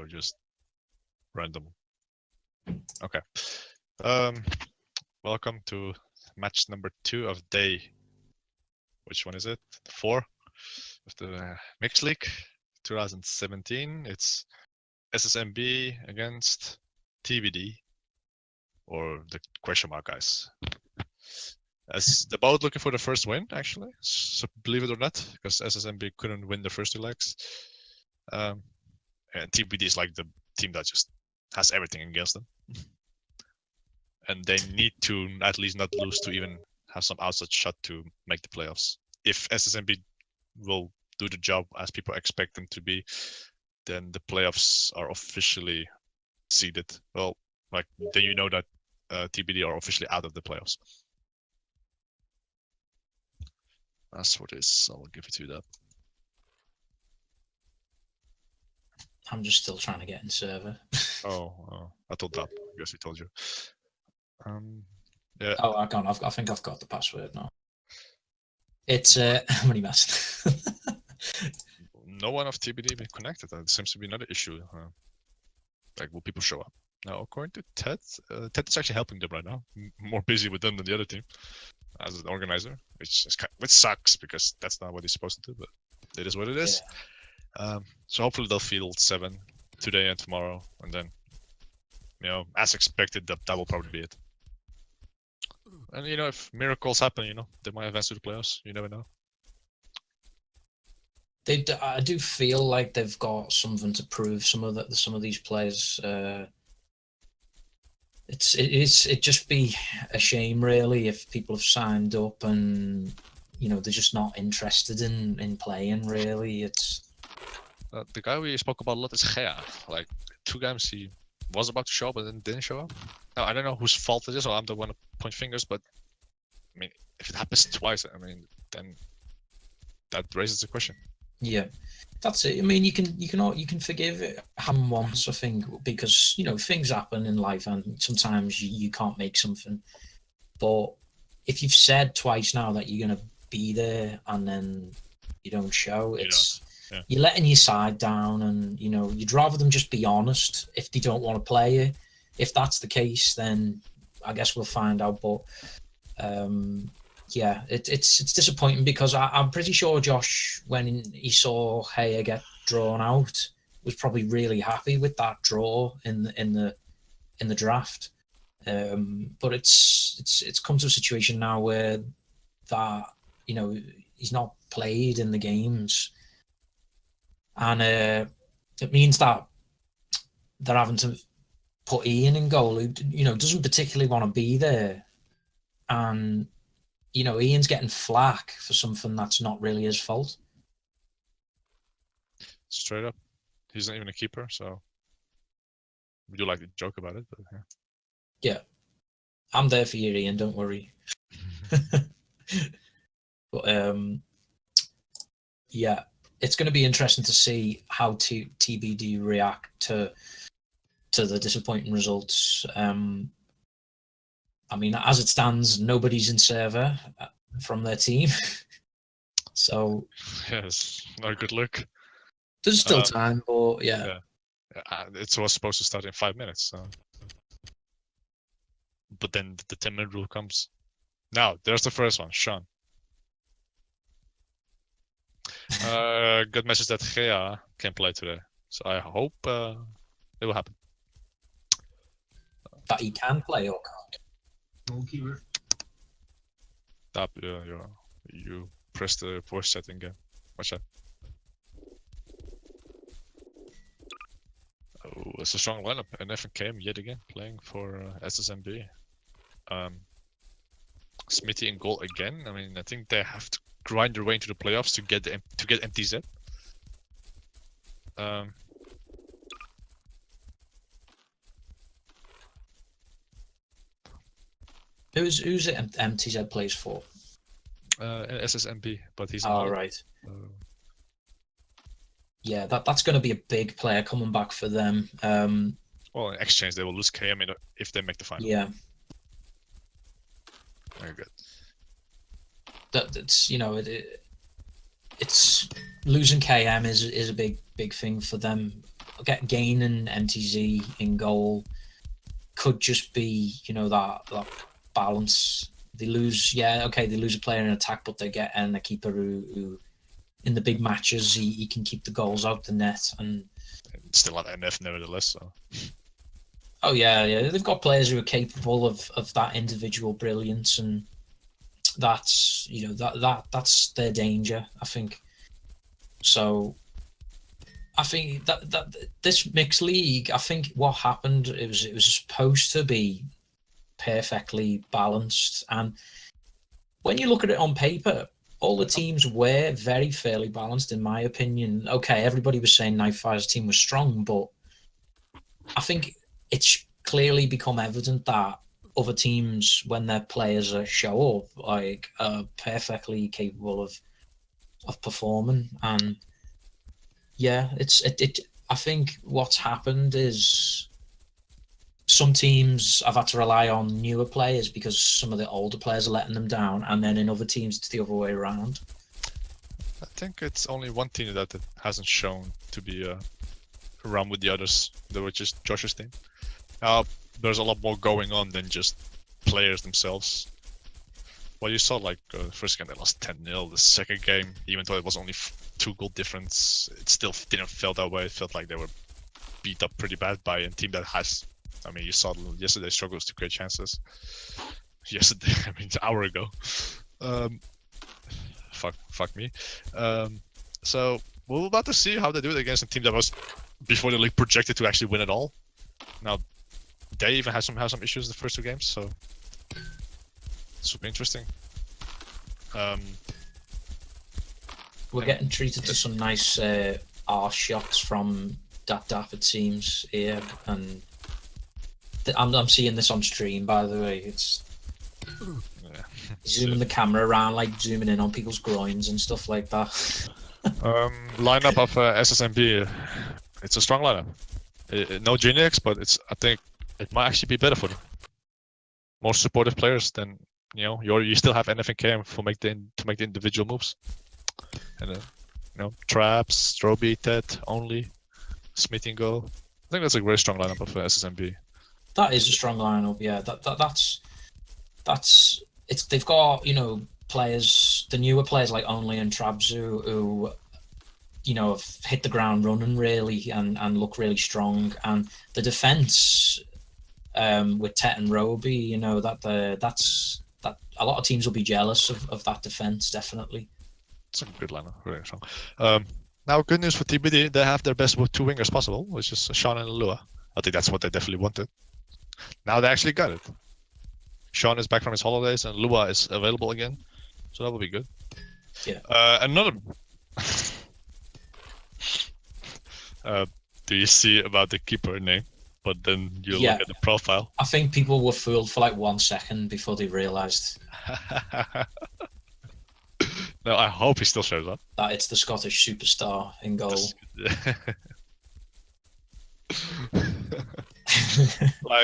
or just random? Okay. Welcome to match number 2 of day. Which one is it? 4 of the Mixed League 2017. It's SsmB against TBD, or the question mark guys. As the boat looking for the first win, actually. So believe it or not, because SsmB couldn't win the first 2 legs. And TBD is like the team that just has everything against them. And they need to at least not lose to even have some outside shot to make the playoffs. If SsmB will do the job as people expect them to be, then the playoffs are officially seeded. Well, like then you know that TBD are officially out of the playoffs. That's what it is. I'll give it to that. I'm just still trying to get in server. Oh, I thought that. I guess he told you. Yeah. Oh, I can't. I think I've got the password now. It's how many masks? No one of TBD been connected. That seems to be another issue. Like, will people show up? Now, according to Ted, Ted is actually helping them right now. More busy with them than the other team as an organizer, which sucks because that's not what he's supposed to do. But it is what it is. Yeah. So hopefully they'll field 7 today and tomorrow, and then, as expected, that will probably be it. And if miracles happen, they might advance to the playoffs. You never know. I do feel like they've got something to prove. Some of these players. It'd just be a shame, really, if people have signed up and they're just not interested in playing. Really, it's the guy we spoke about a lot is Gea. Like 2 games he was about to show up and then didn't show up. Now I don't know whose fault it is, or I'm the one to point fingers, but I mean, if it happens twice, then that raises the question. Yeah, that's it. I mean, you can forgive it happened once, I think, because things happen in life, and sometimes you can't make something. But if you've said twice now that you're gonna be there and then you don't show, you're letting your side down, and you'd rather them just be honest if they don't want to play you. If that's the case, then I guess we'll find out. But yeah, it's disappointing because I'm pretty sure Josh, when he saw Haya get drawn out, was probably really happy with that draw in the draft. But it's come to a situation now where that he's not played in the games, and it means that they're having to put Ian in goal, who doesn't particularly want to be there, and Ian's getting flack for something that's not really his fault. Straight up, he's not even a keeper, so we do like to joke about it, but yeah. Yeah, I'm there for you, Ian. Don't worry. But yeah, it's going to be interesting to see how TBD react to the disappointing results. I mean, as it stands, nobody's in server from their team. So yes, not a good look. There's still time, but yeah. It was supposed to start in 5 minutes. So. But then the 10-minute rule comes. Now, there's the first one, Sean. Good message that Gea can play today. So I hope it will happen. That he can play or can't? Goalkeeper. Stop, you press the voice chat again. Watch out. Oh, it's a strong lineup. And FNKM yet again playing for SsmB. Smithy in goal again. I mean, I think they have to grind their way into the playoffs to get MTZ. Who's it MTZ plays for? SsmB, but he's right. Yeah, that's going to be a big player coming back for them. Well, in exchange, they will lose KM if they make the final. Yeah. Very good. That's it's losing KM is a big thing for them gaining MTZ in goal could just be, that balance. They lose, they lose a player in attack, but they get a keeper who in the big matches, he can keep the goals out the net. And still at NF nevertheless. So. Oh yeah, they've got players who are capable of that individual brilliance, and that's that's their danger, I think. So I think that this mixed league, I think what happened, it was supposed to be perfectly balanced, and when you look at it on paper, all the teams were very fairly balanced, in my opinion. Okay, everybody was saying Nightfire's team was strong, but I think it's clearly become evident that other teams, when their players show up, are perfectly capable of performing. And I think what's happened is some teams have had to rely on newer players because some of the older players are letting them down, and then in other teams it's the other way around. I think it's only one team that hasn't shown to be around with the others, which is Josh's team. There's a lot more going on than just players themselves. Well, you saw first game they lost 10-0. The second game, even though it was only 2-goal difference, it still didn't feel that way. It felt like they were beat up pretty bad by a team that has. I mean, you saw yesterday's struggles to create chances. Yesterday, I mean, an hour ago. Fuck me. So we're about to see how they do it against a team that was before the league projected to actually win it all. Now they even have some issues the first 2 games, so super interesting. We're getting treated to some nice arse shots from Dap, it seems here, and I'm seeing this on stream, by the way. It's zooming the camera around, zooming in on people's groins and stuff like that. Lineup of SsmB, it's a strong lineup. No Geniacs, but I think it might actually be better for them. More supportive players than you still have NF and KM to make the individual moves. And traps, Strobe, Ted, only, Smith in goal. I think that's a very strong lineup of SsmB. That is a strong lineup, yeah. That's it's. They've got players, the newer players like Only and Trabzu, who have hit the ground running really and look really strong. And the defense with Tet and Roby, that's a lot of teams will be jealous of that defense, definitely. It's a good lineup, very strong. Now, good news for TBD, they have their best with 2 wingers possible, which is Sean and Lua. I think that's what they definitely wanted. Now they actually got it. Sean is back from his holidays and Lua is available again, so that will be good. Yeah. Another. Do you see about the keeper name? But then you look at the profile. I think people were fooled for 1 second before they realised. No, I hope he still shows up. That it's the Scottish superstar in goal.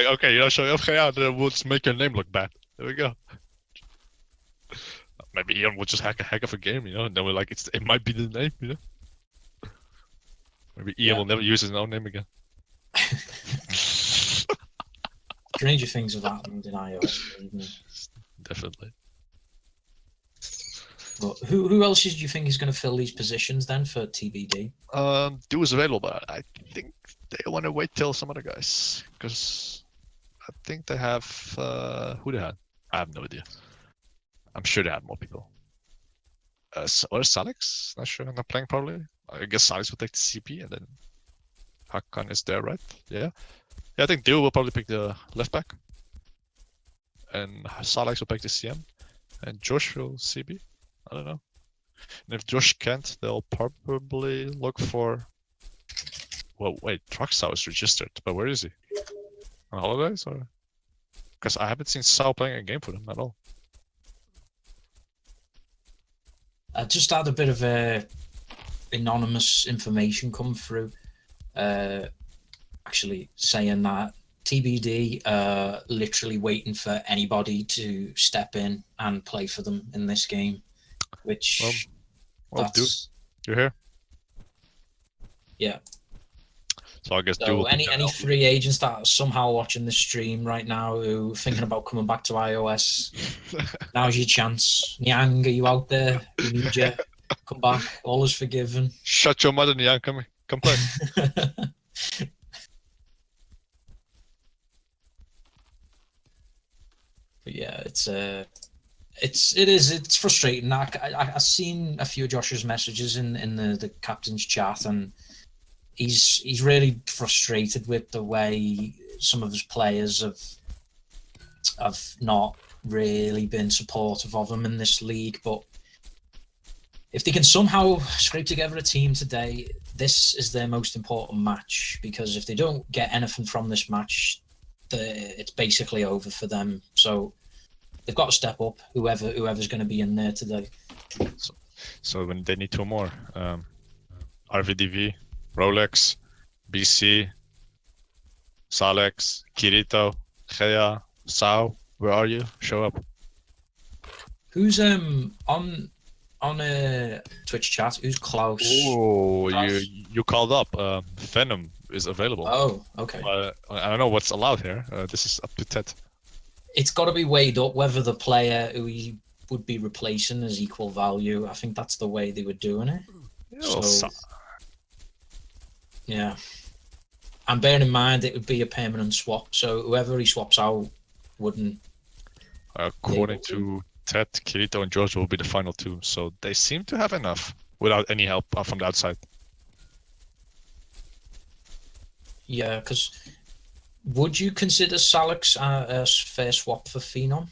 Okay, show up, then we'll just make your name look bad. There we go. Maybe Ian will just hack a heck of a game, and then we're like, it might be the name, Maybe Ian will never use his own name again. Stranger things have happened in iOS. Definitely. But who else do you think is going to fill these positions then for TBD? Do is available, but I think they want to wait till some other guys, because I think they have who they had. I have no idea. I'm sure they had more people. Or Salix? Not sure. Not playing probably. I guess Salix will take the CP, and then Hakan is there, right? Yeah. I think Dio will probably pick the left back, and Salix will pick the CM, and Josh will CB. I don't know. And if Josh can't, they'll probably look for. Well, wait, Truxau is registered, but where is he? On holidays, or? Because I haven't seen Sao playing a game for them at all. I just had a bit of anonymous information come through, actually saying that TBD literally waiting for anybody to step in and play for them in this game, which well, dude, you're here. Yeah. So I guess So dual. any free agents that are somehow watching this stream right now who thinking about coming back to iOS, now's your chance. Nyang, are you out there? We need you. Come back. All is forgiven. Shut your mother, Nian. Come play. But yeah, it's frustrating. I've seen a few of Josh's messages in the captain's chat, and he's really frustrated with the way some of his players have not really been supportive of him in this league. But if they can somehow scrape together a team today, this is their most important match, because if they don't get anything from this match, it's basically over for them. So they've got to step up, whoever's going to be in there today. So when they need two more, RVDV, Rolex, BC, Salex, Kirito, Gea, Sao, where are you? Show up. Who's on Twitch chat? Who's Klaus? Oh, you called up. Venom is available. Oh, okay. I don't know what's allowed here. This is up to Ted. It's got to be weighed up whether the player who he would be replacing is equal value. I think that's the way they were doing it. Yeah. And bearing in mind it would be a permanent swap, so whoever he swaps out wouldn't. According to Ted, Kirito, and George will be the final two, so they seem to have enough without any help from the outside. Yeah, because would you consider Salix a fair swap for Phenom?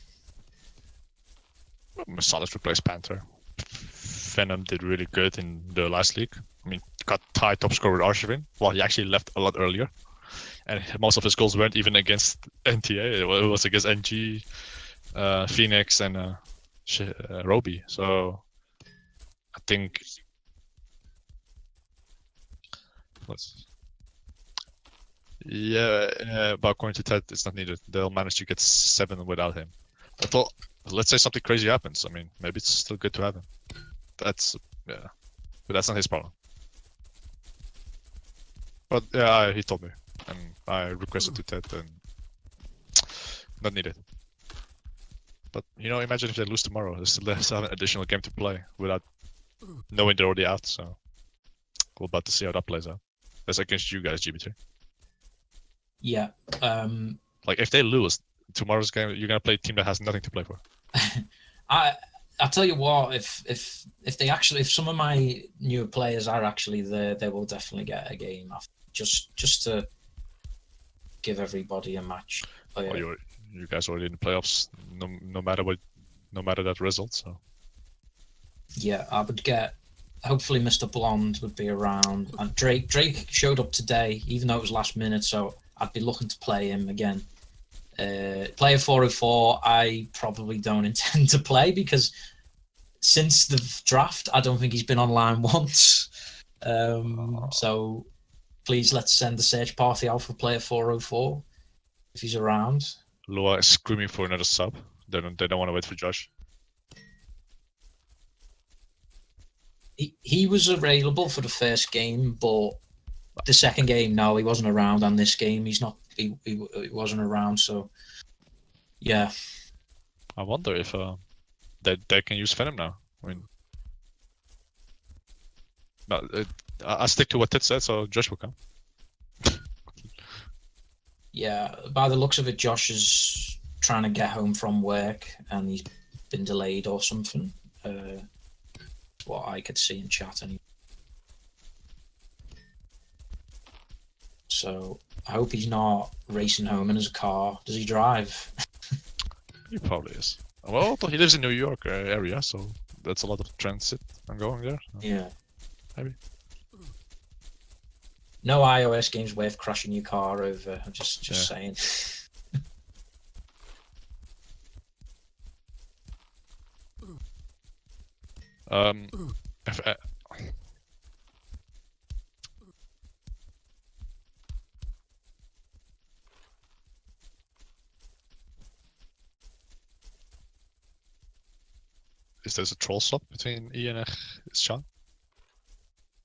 Salix replaced Panther. Venom did really good in the last league. I mean, got tied top scorer with Archivin. Well, he actually left a lot earlier. And most of his goals weren't even against NTA. It was against NG, Phoenix, and Roby. So I think... Yeah, but according to Ted, it's not needed. They'll manage to get 7 without him. But let's say something crazy happens. I mean, maybe it's still good to have him. But that's not his problem. But yeah, he told me, and I requested to Ted, and not needed. But imagine if they lose tomorrow, they still have an additional game to play without knowing they're already out. So we're about to see how that plays out. That's against you guys, GB3. Yeah. Like if they lose tomorrow's game, you're gonna play a team that has nothing to play for. I'll tell you what, if some of my newer players are actually there, they will definitely get a game after, just to give everybody a match. You guys already in the playoffs, no matter that result. So yeah, I would get. Hopefully, Mr. Blonde would be around, and Drake showed up today, even though it was last minute. So I'd be looking to play him again. Player 404, I probably don't intend to play, because since the draft, I don't think he's been online once. So please, let's send the search party out for player 404 if he's around. Lua is screaming for another sub. They don't want to wait for Josh. He was available for the first game, but the second game, no, he wasn't around. And this game, he wasn't around. So, yeah. I wonder if they can use Venom now. I mean, I stick to what Ted said, so Josh will come. Yeah, by the looks of it, Josh is trying to get home from work, and he's been delayed or something. What I could see in chat anyway. So I hope he's not racing home in his car. Does he drive? He probably is. Well, he lives in New York area, so that's a lot of transit. I'm going there. So. Yeah. Maybe. No iOS game's worth crashing your car over. I'm just saying. Is there a troll swap between E and Sean?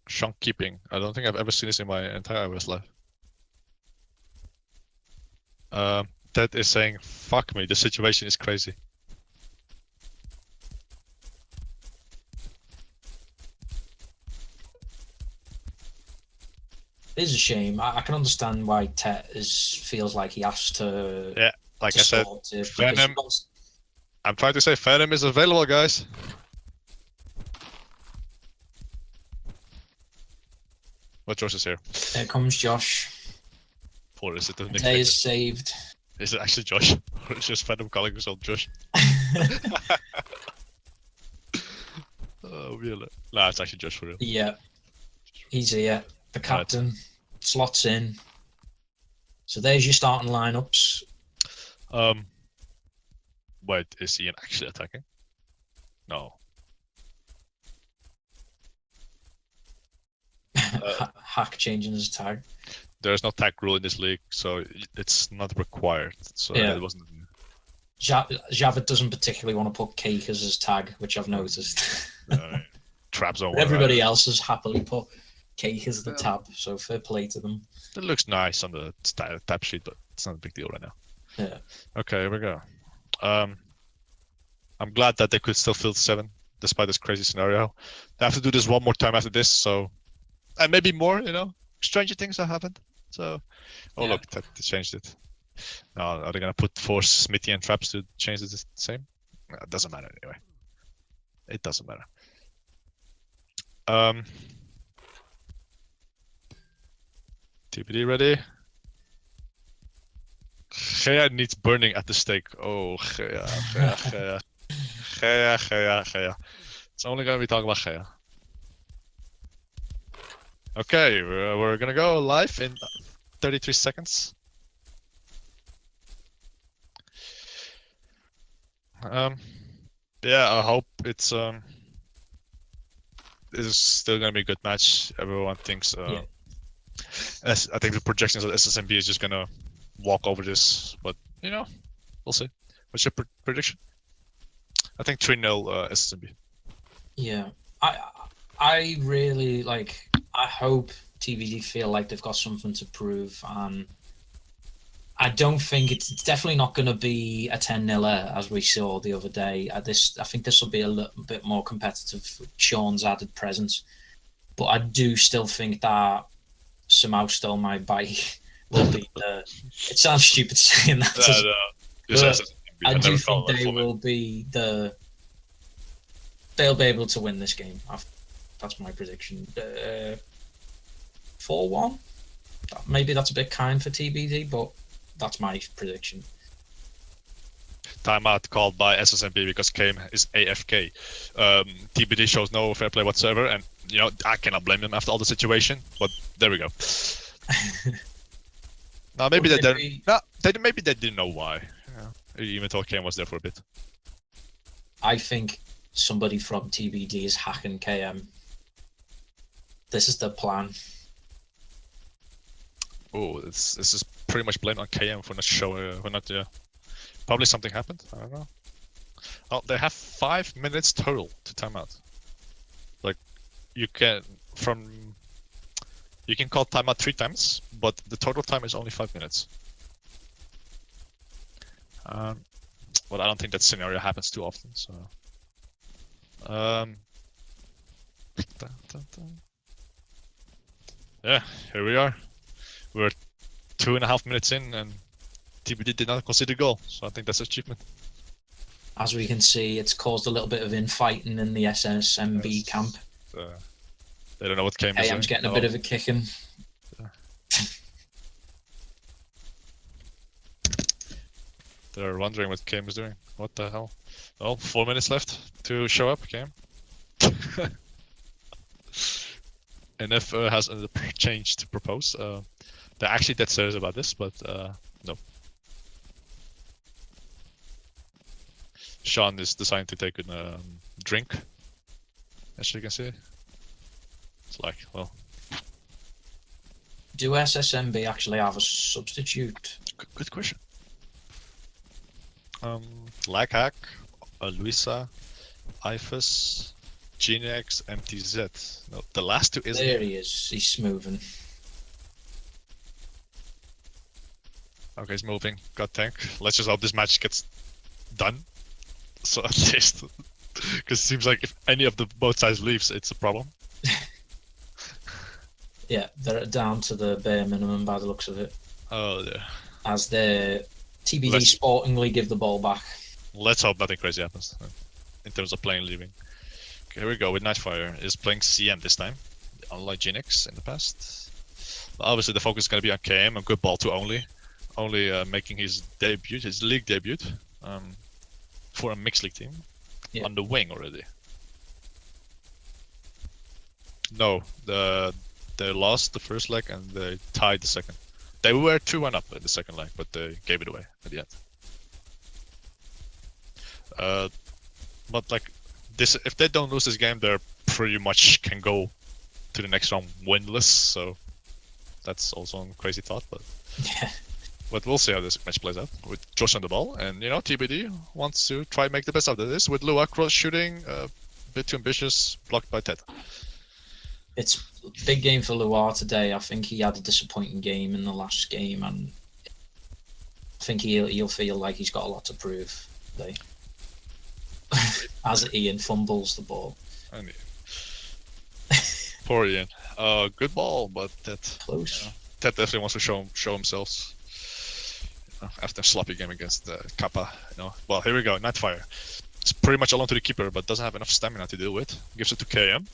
Sean keeping. I don't think I've ever seen this in my entire iOS life. Ted is saying, fuck me, the situation is crazy. It is a shame. I can understand why Tet feels like he has to. Yeah, like I said, Venom. I'm trying to say Venom is available, guys. What Josh is here? Here comes Josh. Or is it the Day is saved. Is it actually Josh? Or is just Venom calling himself Josh? Oh, really? Nah, it's actually Josh for real. Yeah. He's here. The captain slots in. So there's your starting lineups. Wait, is he actually attacking? No. Hack changing his tag. There's no tag rule in this league, so it's not required. So Yeah. it wasn't. Javid doesn't particularly want to put Cake as his tag, which I've noticed. Trap zone. Everybody else has happily put Cake as the tab, so fair play to them. It looks nice on the tab sheet, but it's not a big deal right now. Yeah. Okay, here we go. I'm glad that they could still field 7 despite this crazy scenario. They have to do this one more time after this, so and maybe more. You know, stranger things have happened. So, look, they changed it. Now, are they gonna force Smithy and Traps to change it the same? No, it doesn't matter anyway. It doesn't matter. TBD ready? Gea needs burning at the stake. Oh, Gea. It's only gonna be talking about Gea. Okay, we're gonna go live in 33 seconds. Yeah, I hope it's this is still gonna be a good match. Everyone thinks I think the projections of SsmB is just gonna walk over this, but you know, we'll see. What's your prediction? I think 3-0 SsmB. Yeah, I really like. I hope TBD feel like they've got something to prove, and I don't think it's definitely not going to be a 10-0 as we saw the other day. I think this will be a little bit more competitive with Sean's added presence, but I do still think that somehow stole my bike will be the. It sounds stupid saying that. But I do think they will be the. They'll be able to win this game. That's my prediction. 4-1. Maybe that's a bit kind for TBD, but that's my prediction. Timeout called by SsmB because Kame is AFK. TBD shows no fair play whatsoever, and you know I cannot blame them after all the situation. But there we go. Now maybe they didn't. No, maybe they didn't know why. Yeah. Even though Kame was there for a bit. I think somebody from TBD is hacking KM. This is the plan. Oh, this is pretty much blamed on KM for not showing. Probably something happened. I don't know. Oh, they have 5 minutes total to timeout. Like, you can call timeout 3 times, but the total time is only 5 minutes. Well, I don't think that scenario happens too often. So, yeah, here we are. We're 2.5 minutes in, and TBD did not concede a goal, so I think that's an achievement. As we can see, it's caused a little bit of infighting in the SsmB camp. They don't know what Kame is doing. KM's getting a bit of a kicking. They're wondering what Kame is doing. What the hell? Well, 4 minutes left to show up, Kame. NF has a change to propose. They're actually dead serious about this, but no. Sean is deciding to take a drink, as you can see. It's like, well. Do SsmB actually have a substitute? Good question. Laghack, Luisa, Ifus, Genex, MTZ. No, the last two isn't. There he is. He's moving. Okay, he's moving. Got tank. Let's just hope this match gets done. So at least, because it seems like if any of the both sides leaves, it's a problem. Yeah, they're down to the bare minimum by the looks of it. Oh yeah. As the TBD Let's- sportingly give the ball back. Let's hope nothing crazy happens in terms of playing leaving. Okay, here we go with Nightfire. Is playing CM this time, unlike Genix in the past. But obviously the focus is going to be on KM and good ball to only making his debut, his league debut, for a mixed league team Yeah. on the wing already. No, they lost the first leg and they tied the second. They were 2-1 up in the second leg, but they gave it away at the end. But like this, if they don't lose this game, they pretty much can go to the next round winless. So that's also a crazy thought, but Yeah. but we'll see how this match plays out with Josh on the ball. And TBD wants to try and make the best out of this with Lua cross shooting, a bit too ambitious, blocked by Ted. It's a big game for Loire today. I think he had a disappointing game in the last game, and I think he'll feel like he's got a lot to prove today. As Ian fumbles the ball. I mean, poor Ian. Good ball, but Ted. Close. Ted definitely wants to show himself after a sloppy game against Kappa. Well, here we go. Nightfire. It's pretty much alone to the keeper, but doesn't have enough stamina to deal with. Gives it to KM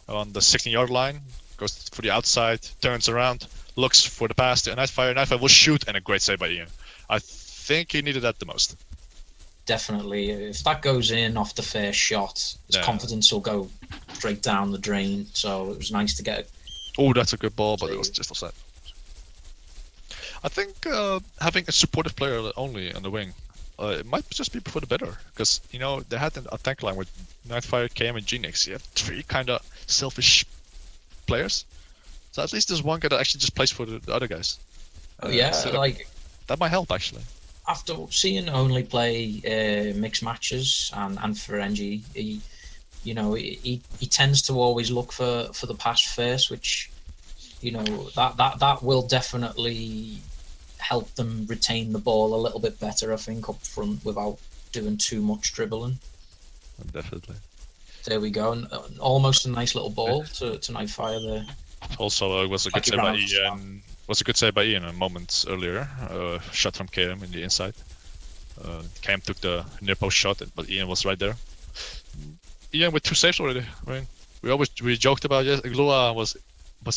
on the 16-yard line. Goes for the outside, turns around, looks for the pass to Nightfire. Nightfire will shoot, and a great save by Ian. I think he needed that the most. Definitely. If that goes in off the first shot, his confidence will go straight down the drain. So it was nice to get. Oh, that's a good ball, but it was just offside. I think having a supportive player only on the wing, it might just be for the better. Because, they had a tank line with Nightfire, KM, and Genix. You have 3 kind of selfish players. So at least there's one guy that actually just plays for the other guys. That might help, actually. After seeing only play mixed matches and for NG, he tends to always look for the pass first, which that will definitely help them retain the ball a little bit better, I think, up front without doing too much dribbling. Definitely. There we go, and almost a nice little ball to Nightfire there. Also, it was a good save by Ian. Was a good save by Ian a moment earlier. Shot from KM in the inside. KM took the near post shot, but Ian was right there. Ian with 2 saves already. I mean, we joked about Lua was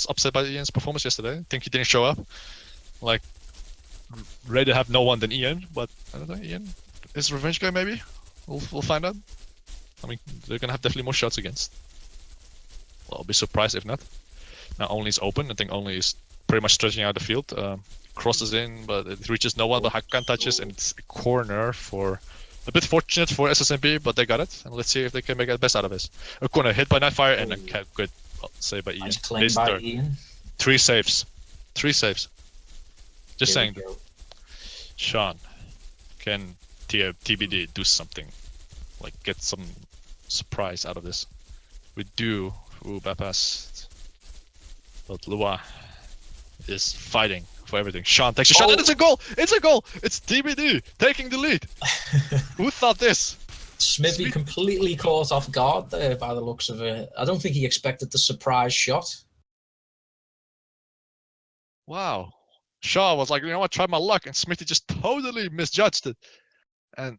upset by Ian's performance yesterday. I think he didn't show up. Like, ready to have no one than Ian, but I don't know. Ian is revenge guy maybe. We'll find out. I mean, they're gonna have definitely more shots against. Well, I'll be surprised if not. Now Only is open. I think Only is pretty much stretching out the field. Crosses in, but it reaches no one. But Hakan touches, and it's a corner for. A bit fortunate for SsMB, but they got it. And let's see if they can make the best out of this. A corner hit by Nightfire, and a good save by Ian. Nice claim by Ian. 3 saves. 3 saves. Just saying. Sean, can TBD do something? Like, get some surprise out of this? We do. Ooh, bad pass. But Lua is fighting for everything. Sean takes a shot, and it's a goal! It's a goal! It's TBD taking the lead. Who thought this? SsmB completely caught off guard there by the looks of it. I don't think he expected the surprise shot. Wow. Shaw was like, try my luck, and Smithy just totally misjudged it. And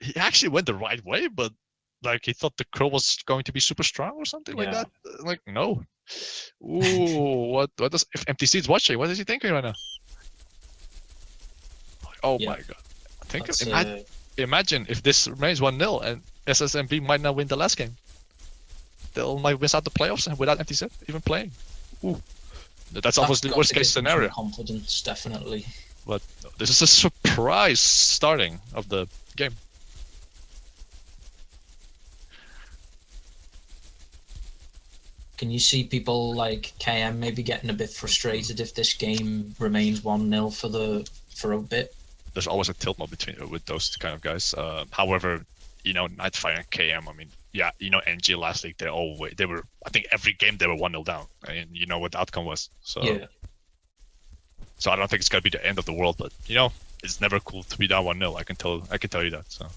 he actually went the right way, but like he thought the curl was going to be super strong or something like that. Like, no. Ooh, what does, if MTC is watching, what is he thinking right now? Oh my god. Imagine if this remains 1-0 and SsMB might not win the last game. They might miss out the playoffs and without MTC even playing. Ooh. That's obviously worst case scenario. Confidence, definitely. But this is a surprise starting of the game. Can you see people like KM maybe getting a bit frustrated if this game remains 1-0 for a bit? There's always a tilt mode with those kind of guys. However, Nightfire and KM, I mean, yeah, NG last league, they were, I think every game they were 1-0 down, and you know what the outcome was. So yeah. So I don't think it's gonna be the end of the world, but you know, it's never cool to be down 1-0. I can tell you that. So,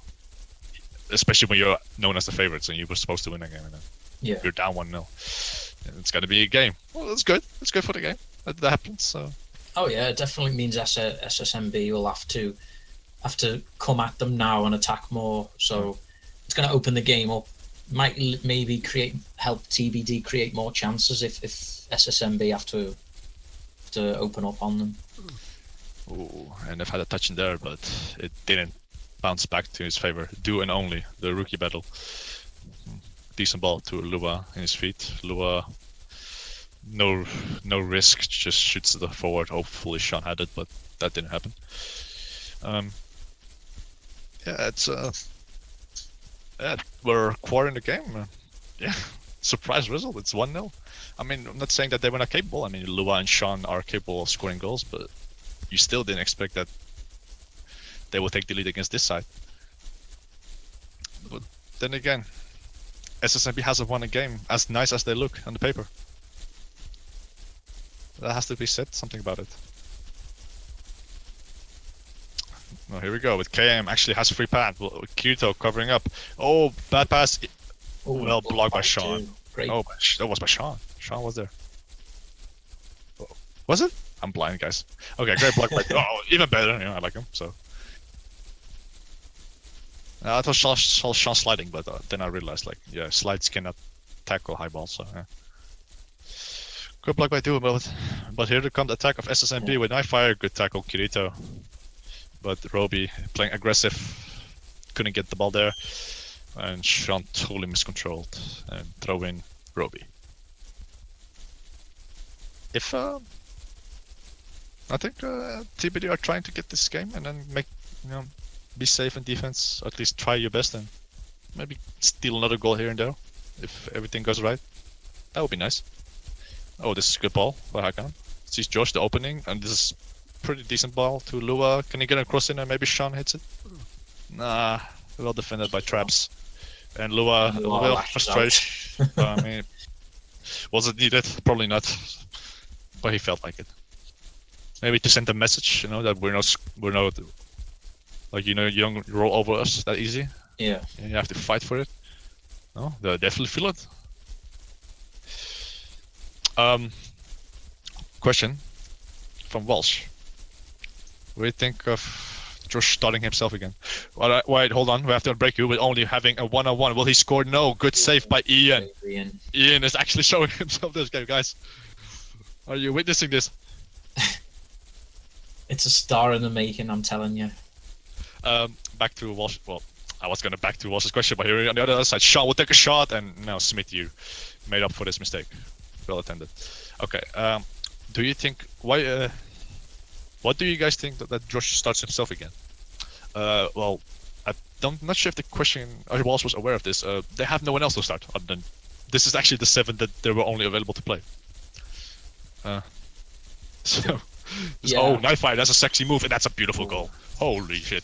especially when you're known as the favorites and you were supposed to win a game, and then you're down 1-0. It's gonna be a game. Well, that's good. It's good for the game. That happens. So. Oh yeah, it definitely means SsMB will have to come at them now and attack more. So it's going to open the game up. Might maybe help TBD create more chances if SsMB have to open up on them. Oh, and they've had a touch in there, but it didn't bounce back to his favor. Do and only the rookie battle. Decent ball to Lua in his feet. Lua, no risk, just shoots the forward. Hopefully Sean had it, but that didn't happen. Yeah, it's we're quartering the game. Yeah, surprise result. It's 1-0. I mean, I'm not saying that they were not capable. I mean, Lua and Sean are capable of scoring goals, but you still didn't expect that they will take the lead against this side. But then again, SsMB hasn't won a game as nice as they look on the paper. That has to be said, something about it. Oh, here we go, with KM actually has free pass. Kirito covering up. Oh, bad pass. Ooh, well blocked by Sean. Great. Oh, that was by Sean. Sean was there. Oh, was it? I'm blind, guys. Okay, great block by... Oh, even better. Yeah, I like him, so... I thought Sean sliding, but then I realized, like, yeah, slides cannot tackle high balls, so yeah. Good block by Duo, but here comes the attack of SsMB with knife fire. Good tackle, Kirito. But Roby playing aggressive, couldn't get the ball there. And Sean totally miscontrolled and throw in Roby. If I think TBD are trying to get this game and then make, be safe in defense, or at least try your best and maybe steal another goal here and there if everything goes right. That would be nice. Oh, this is a good ball by Hakan. Sees Josh the opening, and this is pretty decent ball to Lua. Can he get across in and maybe Sean hits it? Nah, well defended by Traps. And Lua will frustrate. I mean, was it needed? Probably not. But he felt like it. Maybe to send a message, that we're not like, you don't roll over us that easy. Yeah. And you have to fight for it. No, they definitely feel it. Question from Walsh. What do you think of Josh starting himself again? Wait, hold on. We have to break you with only having a 1-on-1. Will he score? No. Good save by Ian. Ian is actually showing himself this game, guys. Are you witnessing this? It's a star in the making, I'm telling you. Back to Walsh. Well, I was gonna back to Walsh's question, but here on the other side, Sean will take a shot, and now Smith, you made up for this mistake. Well attended. Okay. Do you think what do you guys think that Josh starts himself again? Well, I'm not sure if the question Walsh was aware of this. They have no one else to start other than this is actually the 7 that they were only available to play. So. Yeah. Oh, knife fire! That's a sexy move, and that's a beautiful goal. Holy shit!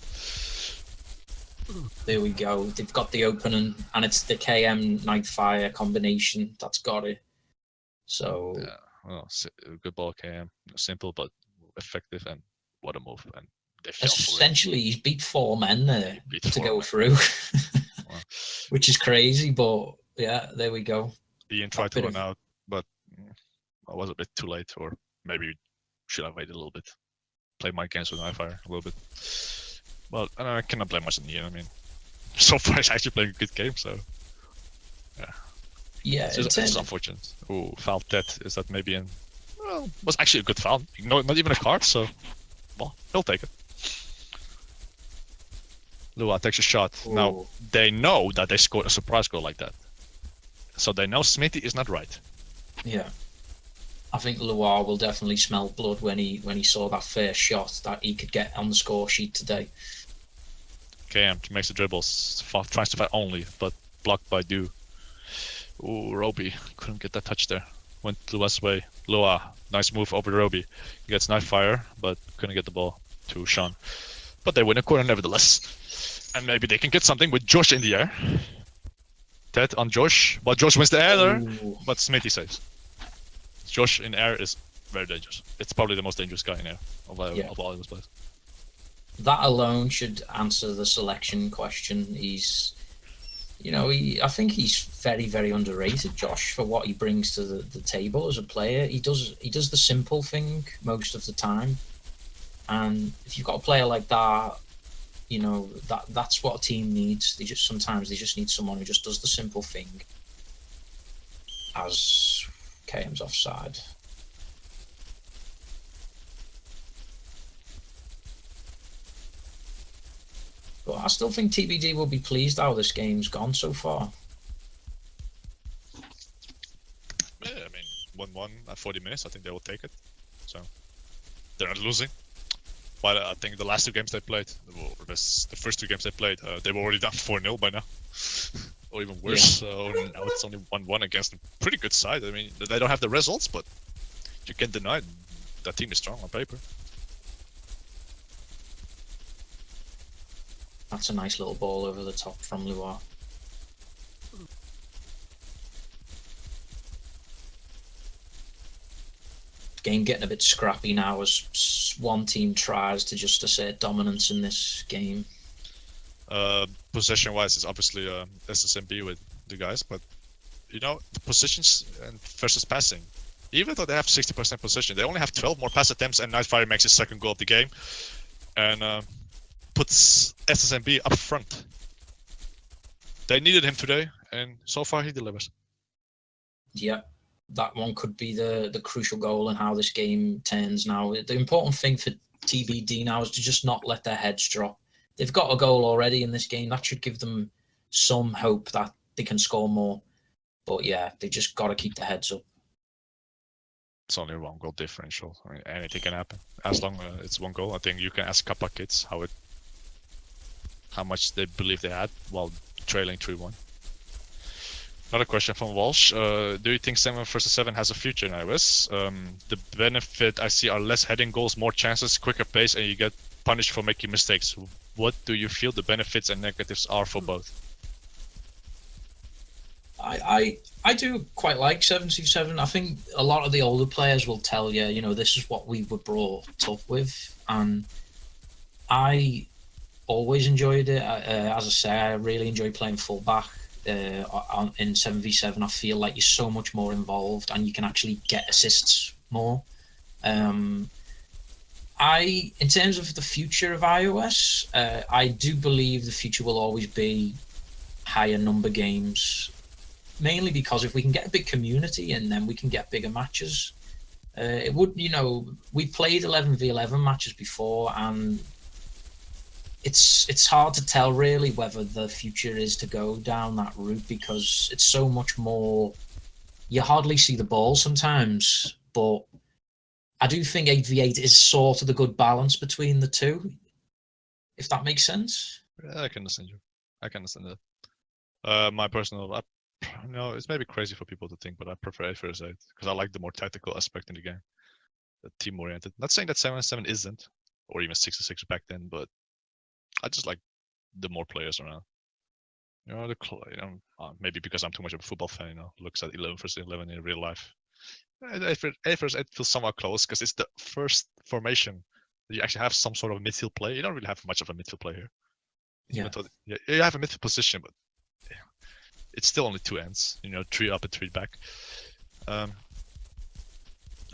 There we go. They've got the opening, and it's the KM knife fire combination that's got it. So yeah, well, good ball, KM. Simple but effective, and what a move! And they fell essentially, he's beat 4 men there to go through, which is crazy. But yeah, there we go. Ian tried to run out, but I was a bit too late, or maybe should have waited a little bit. Play my games with knife fire a little bit. Well, I cannot blame much on Ian. I mean, so far he's actually playing a good game, so yeah. Yeah, it's unfortunate. Oh, foul dead. Is that maybe was actually a good foul. No, not even a card, so well, he'll take it. Lua takes a shot. Ooh. Now they know that they scored a surprise goal like that, so they know Smithy is not right. Yeah. I think Lua will definitely smell blood when he saw that first shot that he could get on the score sheet today. KM makes the dribbles, tries to fight only, but blocked by Du. Ooh, Roby couldn't get that touch there. Went Lua's way. Lua, nice move over Roby. He gets knife fire, but couldn't get the ball to Sean. But they win a corner nevertheless. And maybe they can get something with Josh in the air. Ted on Josh, but Josh wins the air there, but Smithy saves. Josh in air is very dangerous. It's probably the most dangerous guy in here of all those players. That alone should answer the selection question. He's, I think he's very, very underrated, Josh, for what he brings to the table as a player. He does the simple thing most of the time, and if you've got a player like that, that's what a team needs. Sometimes they just need someone who just does the simple thing. As KM's offside. But I still think TBD will be pleased how this game's gone so far. Yeah, I mean, 1-1 at 40 minutes, I think they will take it. So, they're not losing. But I think the last two games they played, the first two games they played, they were already down 4-0 by now. Or even worse. Yeah. So now it's only 1-1 against a pretty good side. I mean, they don't have the results, but you can't deny that team is strong on paper. That's a nice little ball over the top from Loire. Game getting a bit scrappy now as one team tries to just assert dominance in this game. Possession-wise, it's obviously SsmB with the guys, but the positions and versus passing. Even though they have 60% possession, they only have 12 more pass attempts, and Nightfire makes his second goal of the game, and puts SsmB up front. They needed him today, and so far he delivers. Yeah, that one could be the crucial goal in how this game turns now. The important thing for TBD now is to just not let their heads drop. They've got a goal already in this game. That should give them some hope that they can score more. But yeah, they just got to keep their heads up. It's only a 1 goal differential. I mean, anything can happen. As long as it's 1 goal, I think you can ask Kappa kids how much they believe they had while trailing 3-1. Another question from Walsh. Do you think 7 versus 7 has a future in iOS? The benefit I see are less heading goals, more chances, quicker pace, and you get punished for making mistakes. What do you feel the benefits and negatives are for both? I do quite like 7v7. I think a lot of the older players will tell you, this is what we were brought up with, and I always enjoyed it. As I say, I really enjoy playing fullback in 7v7. I feel like you're so much more involved and you can actually get assists more. In terms of the future of iOS, I do believe the future will always be higher number games, mainly because if we can get a big community and then we can get bigger matches. It would, we played 11v11 matches before, and it's hard to tell really whether the future is to go down that route, because it's so much more. You hardly see the ball sometimes, but I do think 8v8 is sort of the good balance between the two, if that makes sense. Yeah, I can understand you. I can understand that. My personal, it's maybe crazy for people to think, but I prefer 8 versus 8 because I like the more tactical aspect in the game, the team-oriented. Not saying that 7-7 isn't, or even 6-6 back then, but I just like the more players around. Maybe because I'm too much of a football fan, looks at 11 versus 11 in real life. 8 versus 8 feels somewhat close because it's the first formation that you actually have some sort of midfield play. You don't really have much of a midfield play here. Yeah. You have a midfield position, but it's still only 2 ends. 3 up and 3 back. I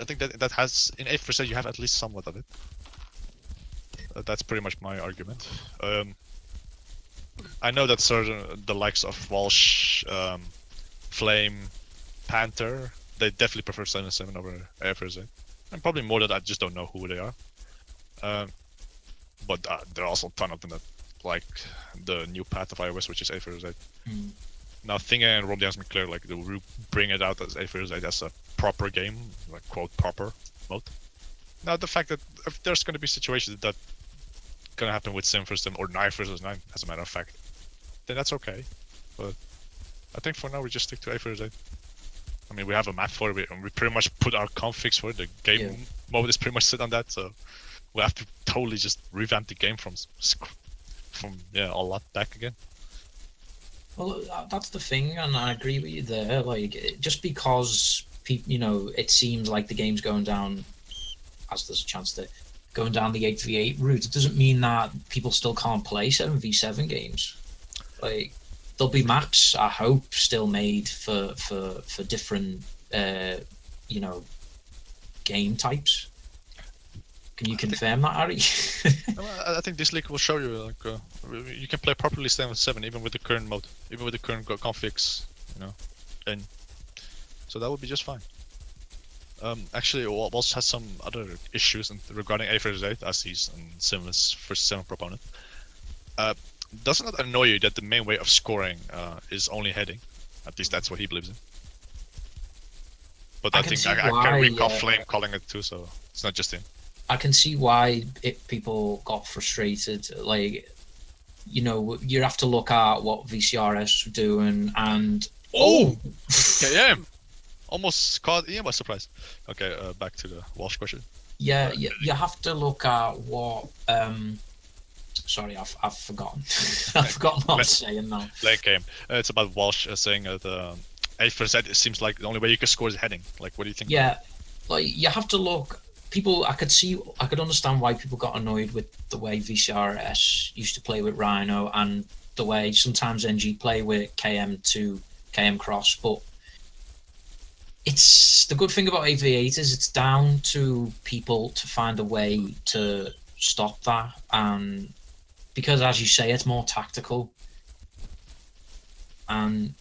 think that has in 8 versus 8 you have at least somewhat of it. That's pretty much my argument. I know that the likes of Walsh, Flame, Panther, they definitely prefer 7-7 over 8 versus 8. And probably more that I just don't know who they are. But there are also a ton of them that like the new path of iOS, which is 8 versus 8. Now, Thinga and Rob has been clear, like they will bring it out as 8 versus 8 as a proper game, like quote proper mode. Now, the fact that if there's going to be situations that going to happen with 7 versus 7 or 9 versus 9, as a matter of fact, then that's okay. But I think for now we just stick to 8 versus 8. I mean, we have a map for it, and we pretty much put our configs for it. The game mode is pretty much set on that, so we have to totally just revamp the game from a lot back again. Well, that's the thing, and I agree with you there. Like, just because it seems like the game's going down, as there's a chance to going down the 8v8 route. It doesn't mean that people still can't play 7v7 games. Like, there'll be maps, I hope, still made for different game types. Can you confirm that, Harry? I think this league will show you, like, you can play properly 7v7 even with the current mode, even with the current configs, and so that would be just fine. Actually, Walsh has some other issues regarding 8v8, as he's Sim's first 7 proponent. Doesn't it annoy you that the main way of scoring is only heading? At least that's what he believes in. But I think I can recall Flame calling it too, so it's not just him. I can see why people got frustrated. Like, you have to look at what VCRS were doing, and KM almost caught Ian by surprise. Okay, back to the Walsh question. Yeah, you have to look at what. Sorry, I've forgotten. I've forgotten what I'm saying now. Late game. It's about Walsh saying that 8%. It seems like the only way you can score is heading. Like, what do you think? Yeah, like you have to look. People, I could understand why people got annoyed with the way VCRS used to play with Rhino and the way sometimes NG play with KM to KM cross. But it's the good thing about 8v8 is it's down to people to find a way to stop that, and because, as you say, it's more tactical, and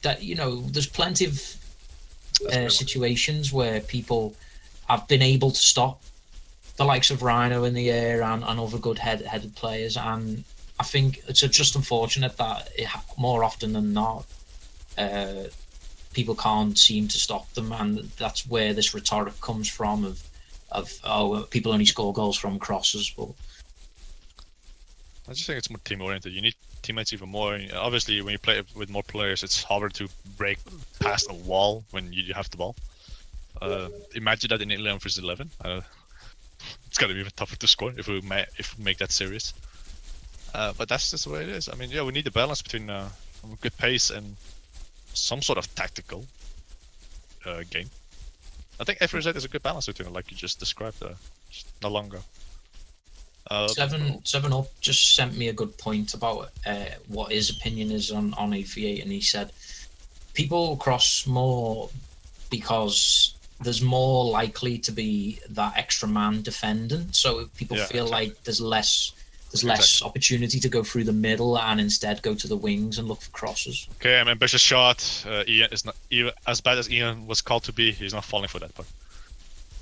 that there's plenty of situations where people have been able to stop the likes of Rhino in the air and other good headed players, and I think it's just unfortunate that more often than not people can't seem to stop them, and that's where this rhetoric comes from of people only score goals from crosses. But I just think it's more team oriented. You need teammates even more. Obviously, when you play with more players, it's harder to break past a wall when you have the ball. Imagine that in 11 vs 11. It's gonna be even tougher to score if we make that serious. But that's just the way it is. I mean, yeah, we need the balance between good pace and some sort of tactical game. I think 8v8 is a good balance between it, like you just described not long ago. Seven Up just sent me a good point about what his opinion is on 8v8, and he said people cross more because there's more likely to be that extra man defending, so people feel like there's less opportunity to go through the middle and instead go to the wings and look for crosses. Okay, I'm ambitious shot. Ian is not even as bad as Ian was called to be. He's not falling for that part.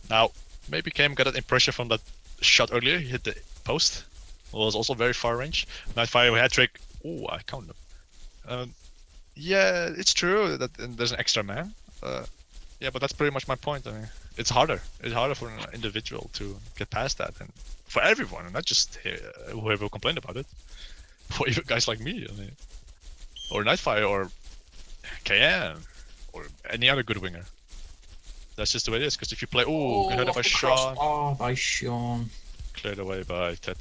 Now, maybe Cam got that impression from that shot earlier. He hit the post. It was also very far range. Nightfire hat trick. Oh, I count them. Yeah, it's true that there's an extra man. Yeah, but that's pretty much my point. I mean, it's harder. It's harder for an individual to get past that, and for everyone, and not just whoever complained about it. For even guys like me, I mean, or Nightfire, or KM, or any other good winger. That's just the way it is. Because if you play, get hit by Sean. Oh, by Sean. Cleared away by Ted.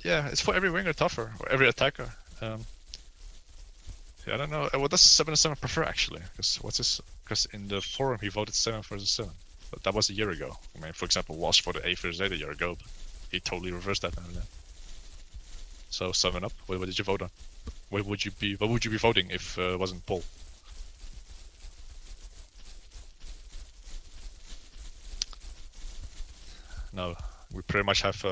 Yeah, it's for every winger tougher, or every attacker. Yeah, I don't know. What does 7-7 prefer actually? Because in the forum he voted 7 vs 7. But that was a year ago. I mean, for example, Walsh voted 8 vs 8 a year ago. But he totally reversed that. So 7 Up. What did you vote on? What would you be voting if it wasn't poll? No, we pretty much have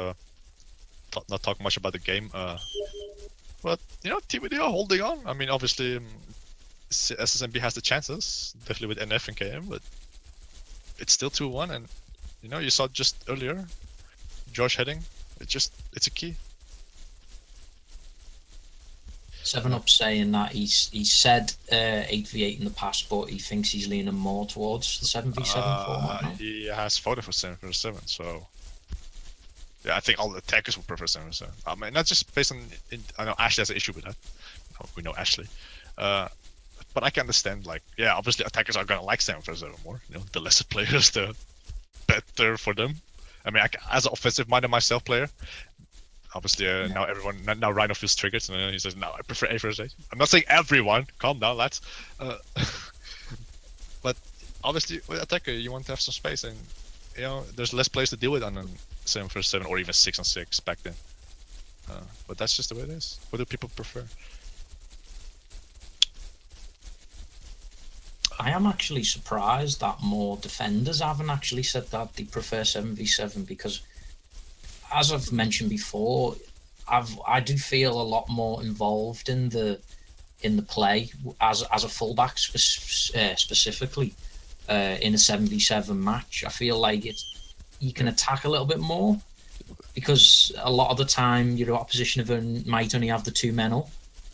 not talked much about the game. But TBD are holding on. I mean, obviously, SsmB has the chances, definitely with NF and KM, but it's still 2-1, and you saw just earlier, Josh heading. It's a key. 7 Up saying that he's said 8v8 in the past, but he thinks he's leaning more towards the 7v7 format now. He has voted for 7 vs 7, so yeah, I think all the attackers would prefer 7 vs 7. I mean, not just based on. I know Ashley has an issue with that. We know Ashley, but I can understand. Like, yeah, obviously attackers are gonna like 7 vs 7 more. The lesser players, the better for them. I mean, as an offensive-minded myself player. Obviously, now Rhino feels triggered, and he says, "No, I prefer 8 vs 8." I'm not saying everyone. Calm down, lads. But obviously, with attacker, you want to have some space, and you know, there's less players to deal with on a 7-7 or even 6-6 back then. But that's just the way it is. What do people prefer? I am actually surprised that more defenders haven't actually said that they prefer 7v7, because, as I've mentioned before, I do feel a lot more involved in the play as a fullback specifically in a 7v7 match. I feel like you can attack a little bit more, because a lot of the time your opposition might only have the 2 men up.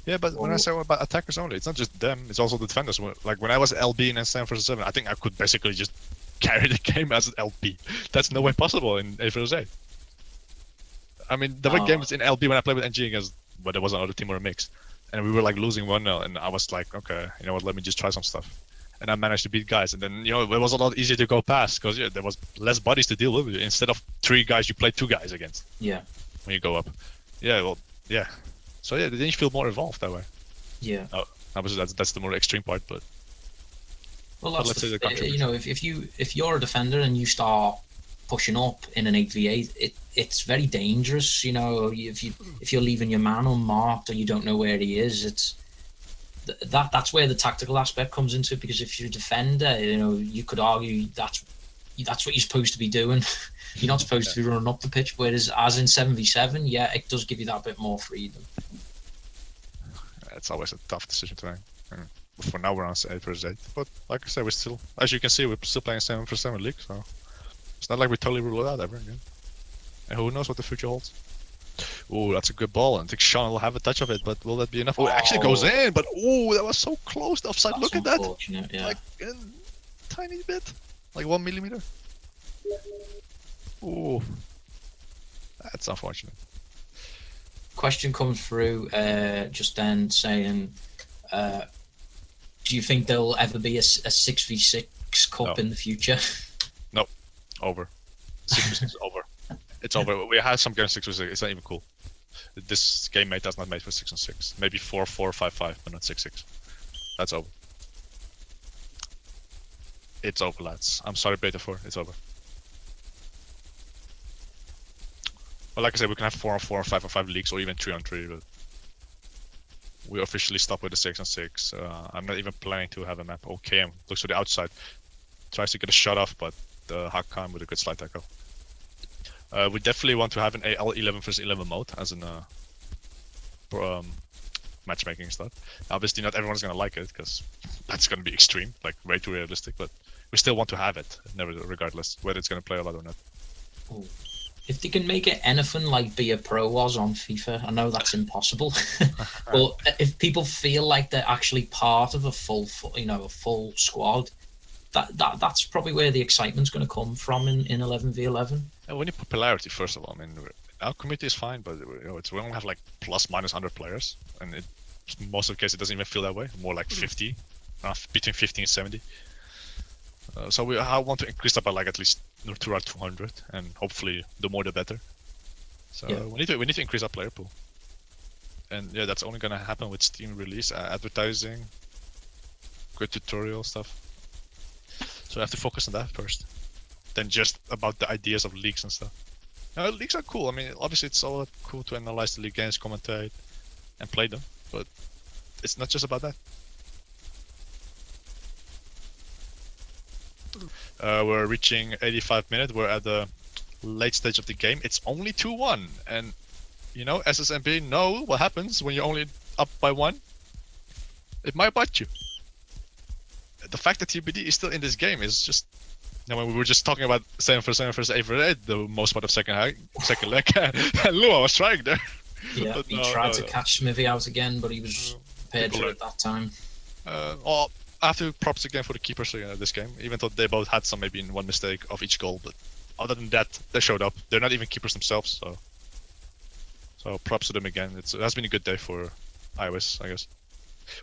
Yeah, but when I say about attackers only, it's not just them, it's also the defenders. Like when I was LB in 7-7, I think I could basically just carry the game as an LB. That's no way possible in 8-8. I mean, there were games in LB when I played with NG against, but there was another team or a mix, and we were like losing 1-0, and I was like, okay, you know what, let me just try some stuff. And I managed to beat guys, and then, you know, it was a lot easier to go past, because there was less bodies to deal with. Instead of 3 guys, you play 2 guys against. Yeah. When you go up. Yeah, well, yeah. So yeah, then you feel more involved that way. Yeah. Obviously, that's the more extreme part, but. Well, that's you know, if you're a defender and you start pushing up in an 8v8, it's very dangerous. You know, if you're leaving your man unmarked or you don't know where he is, that's where the tactical aspect comes into it. Because if you're a defender, you know, you could argue that's what you're supposed to be doing. You're not supposed to be running up the pitch. Whereas, as in 7v7, yeah, it does give you that bit more freedom. It's always a tough decision to make. For now, we're on 8-8, but like I said, we're still, as you can see, we're still playing 7-7 league, so it's not like we totally rule it out ever again. And who knows what the future holds? Oh, that's a good ball, and I think Sean will have a touch of it, but will that be enough? Oh, it actually goes in, but that was so close, the offside. Look at that! Yeah. Like a tiny bit, like 1 millimeter. Oh, that's unfortunate. Question comes through just then saying, do you think there'll ever be a 6v6 cup in the future? No, over. 6v6 is over. It's over. We had some games 6v6. It's not even cool. This game mate does not made for 6-6. Maybe 4-4, 5-5, but not 6-6. That's over. It's over, lads. I'm sorry, Beta 4. It's over. Well, like I said, we can have 4-on-4, 5-on-5 leagues, or even 3-on-3. But we officially stopped with the 6-on-6. I'm not even planning to have a map. Okay, looks to the outside. Tries to get a shot off, but Hakan with a good slide tackle. We definitely want to have an AL 11 vs 11 mode as in matchmaking stuff. Obviously, not everyone's gonna like it because that's gonna be extreme, like way too realistic. But we still want to have it, never, regardless whether it's gonna play a lot or not. Ooh. If they can make it anything like Be a Pro was on FIFA, I know that's impossible. But if people feel like they're actually part of a full squad, that's probably where the excitement's going to come from in 11v11. And we need popularity, first of all. I mean, our community is fine, but we don't have like plus minus 100 players, and most of the cases it doesn't even feel that way. More like 50, between 50 and 70. So I want to increase that by like at least throughout 200, and hopefully the more the better. So we need to increase our player pool, and yeah, that's only gonna happen with Steam release, advertising, good tutorial stuff. So I have to focus on that first, then just about the ideas of leagues and stuff. Leagues are cool. I mean, obviously it's all cool to analyze the league games, commentate, and play them, but it's not just about that. We're reaching 85 minutes. We're at the late stage of the game. It's only 2-1, and you know, SsmB know what happens when you're only up by 1. It might bite you. The fact that TBD is still in this game is just, you know, when we were just talking about 7-7 versus 8-8, the most part of second leg, and Lua was trying there. Yeah, but he tried to catch SsmB out again, but he was prepared for it that time. I have to props again for the keepers this game, even though they both had some maybe in one mistake of each goal, but other than that, they showed up. They're not even keepers themselves, so props to them again. It has been a good day for iOS, I guess.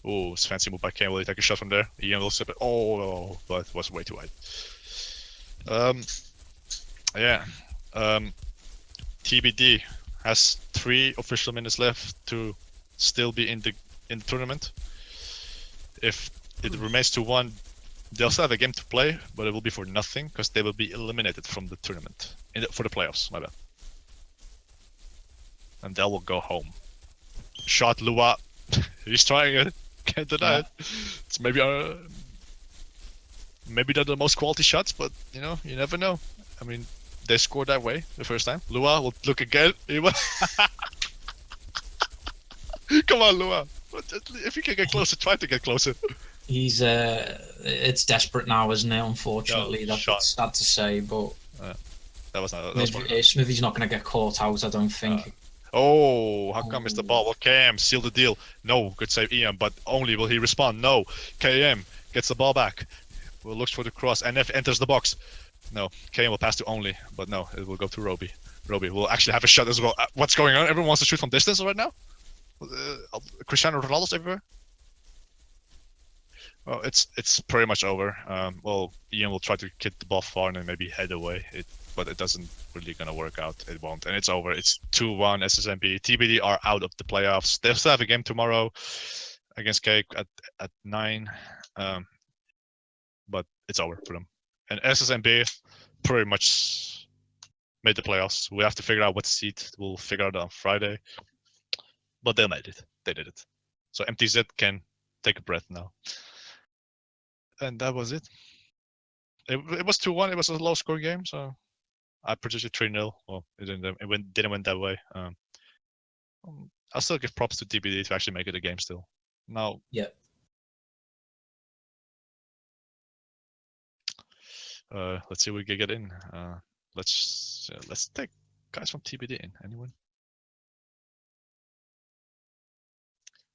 Oh, it's a fancy move by Kane. Will he take a shot from there? Ian will sip it. Oh, but it was way too wide. TBD has 3 official minutes left to still be in the tournament. If it remains to 1, They'll still have a game to play, but it will be for nothing because they will be eliminated from the tournament for the playoffs. My bad. And they will go home. Shot Lua. He's trying it. Can't deny it. It's maybe they're the most quality shots, but you know, you never know. I mean, they scored that way the first time. Lua will look again. Come on, Lua. If you can get closer, try to get closer. He's it's desperate now, isn't it? Unfortunately, that's sad to say, but that was not. SsmB's not going to get caught out, I don't think. Oh, how come it's the ball? Well, KM seal the deal. No, good save EM, but only will he respond. No, KM gets the ball back. Well, looks for the cross. NF enters the box. No, KM will pass to only, but no, it will go to Roby. Roby will actually have a shot as well. What's going on? Everyone wants to shoot from distance right now. Cristiano Ronaldo's everywhere. Well, it's pretty much over. Well, Ian will try to kick the ball far and then maybe head away. But it doesn't really gonna work out. It won't, and it's over. It's 2-1 SsmB. TBD are out of the playoffs. They'll still have a game tomorrow against Cake at 9. But it's over for them. And SsmB pretty much made the playoffs. We have to figure out what seed. We'll figure out on Friday. But they made it. They did it. So MTZ can take a breath now. And that was it. It was 2-1. It was a low score game, so I predicted 3-0. Well, it didn't went that way. I'll still give props to TBD to actually make it a game still. Now, yeah. Let's see if we can get in. Let's take guys from TBD in. Anyone?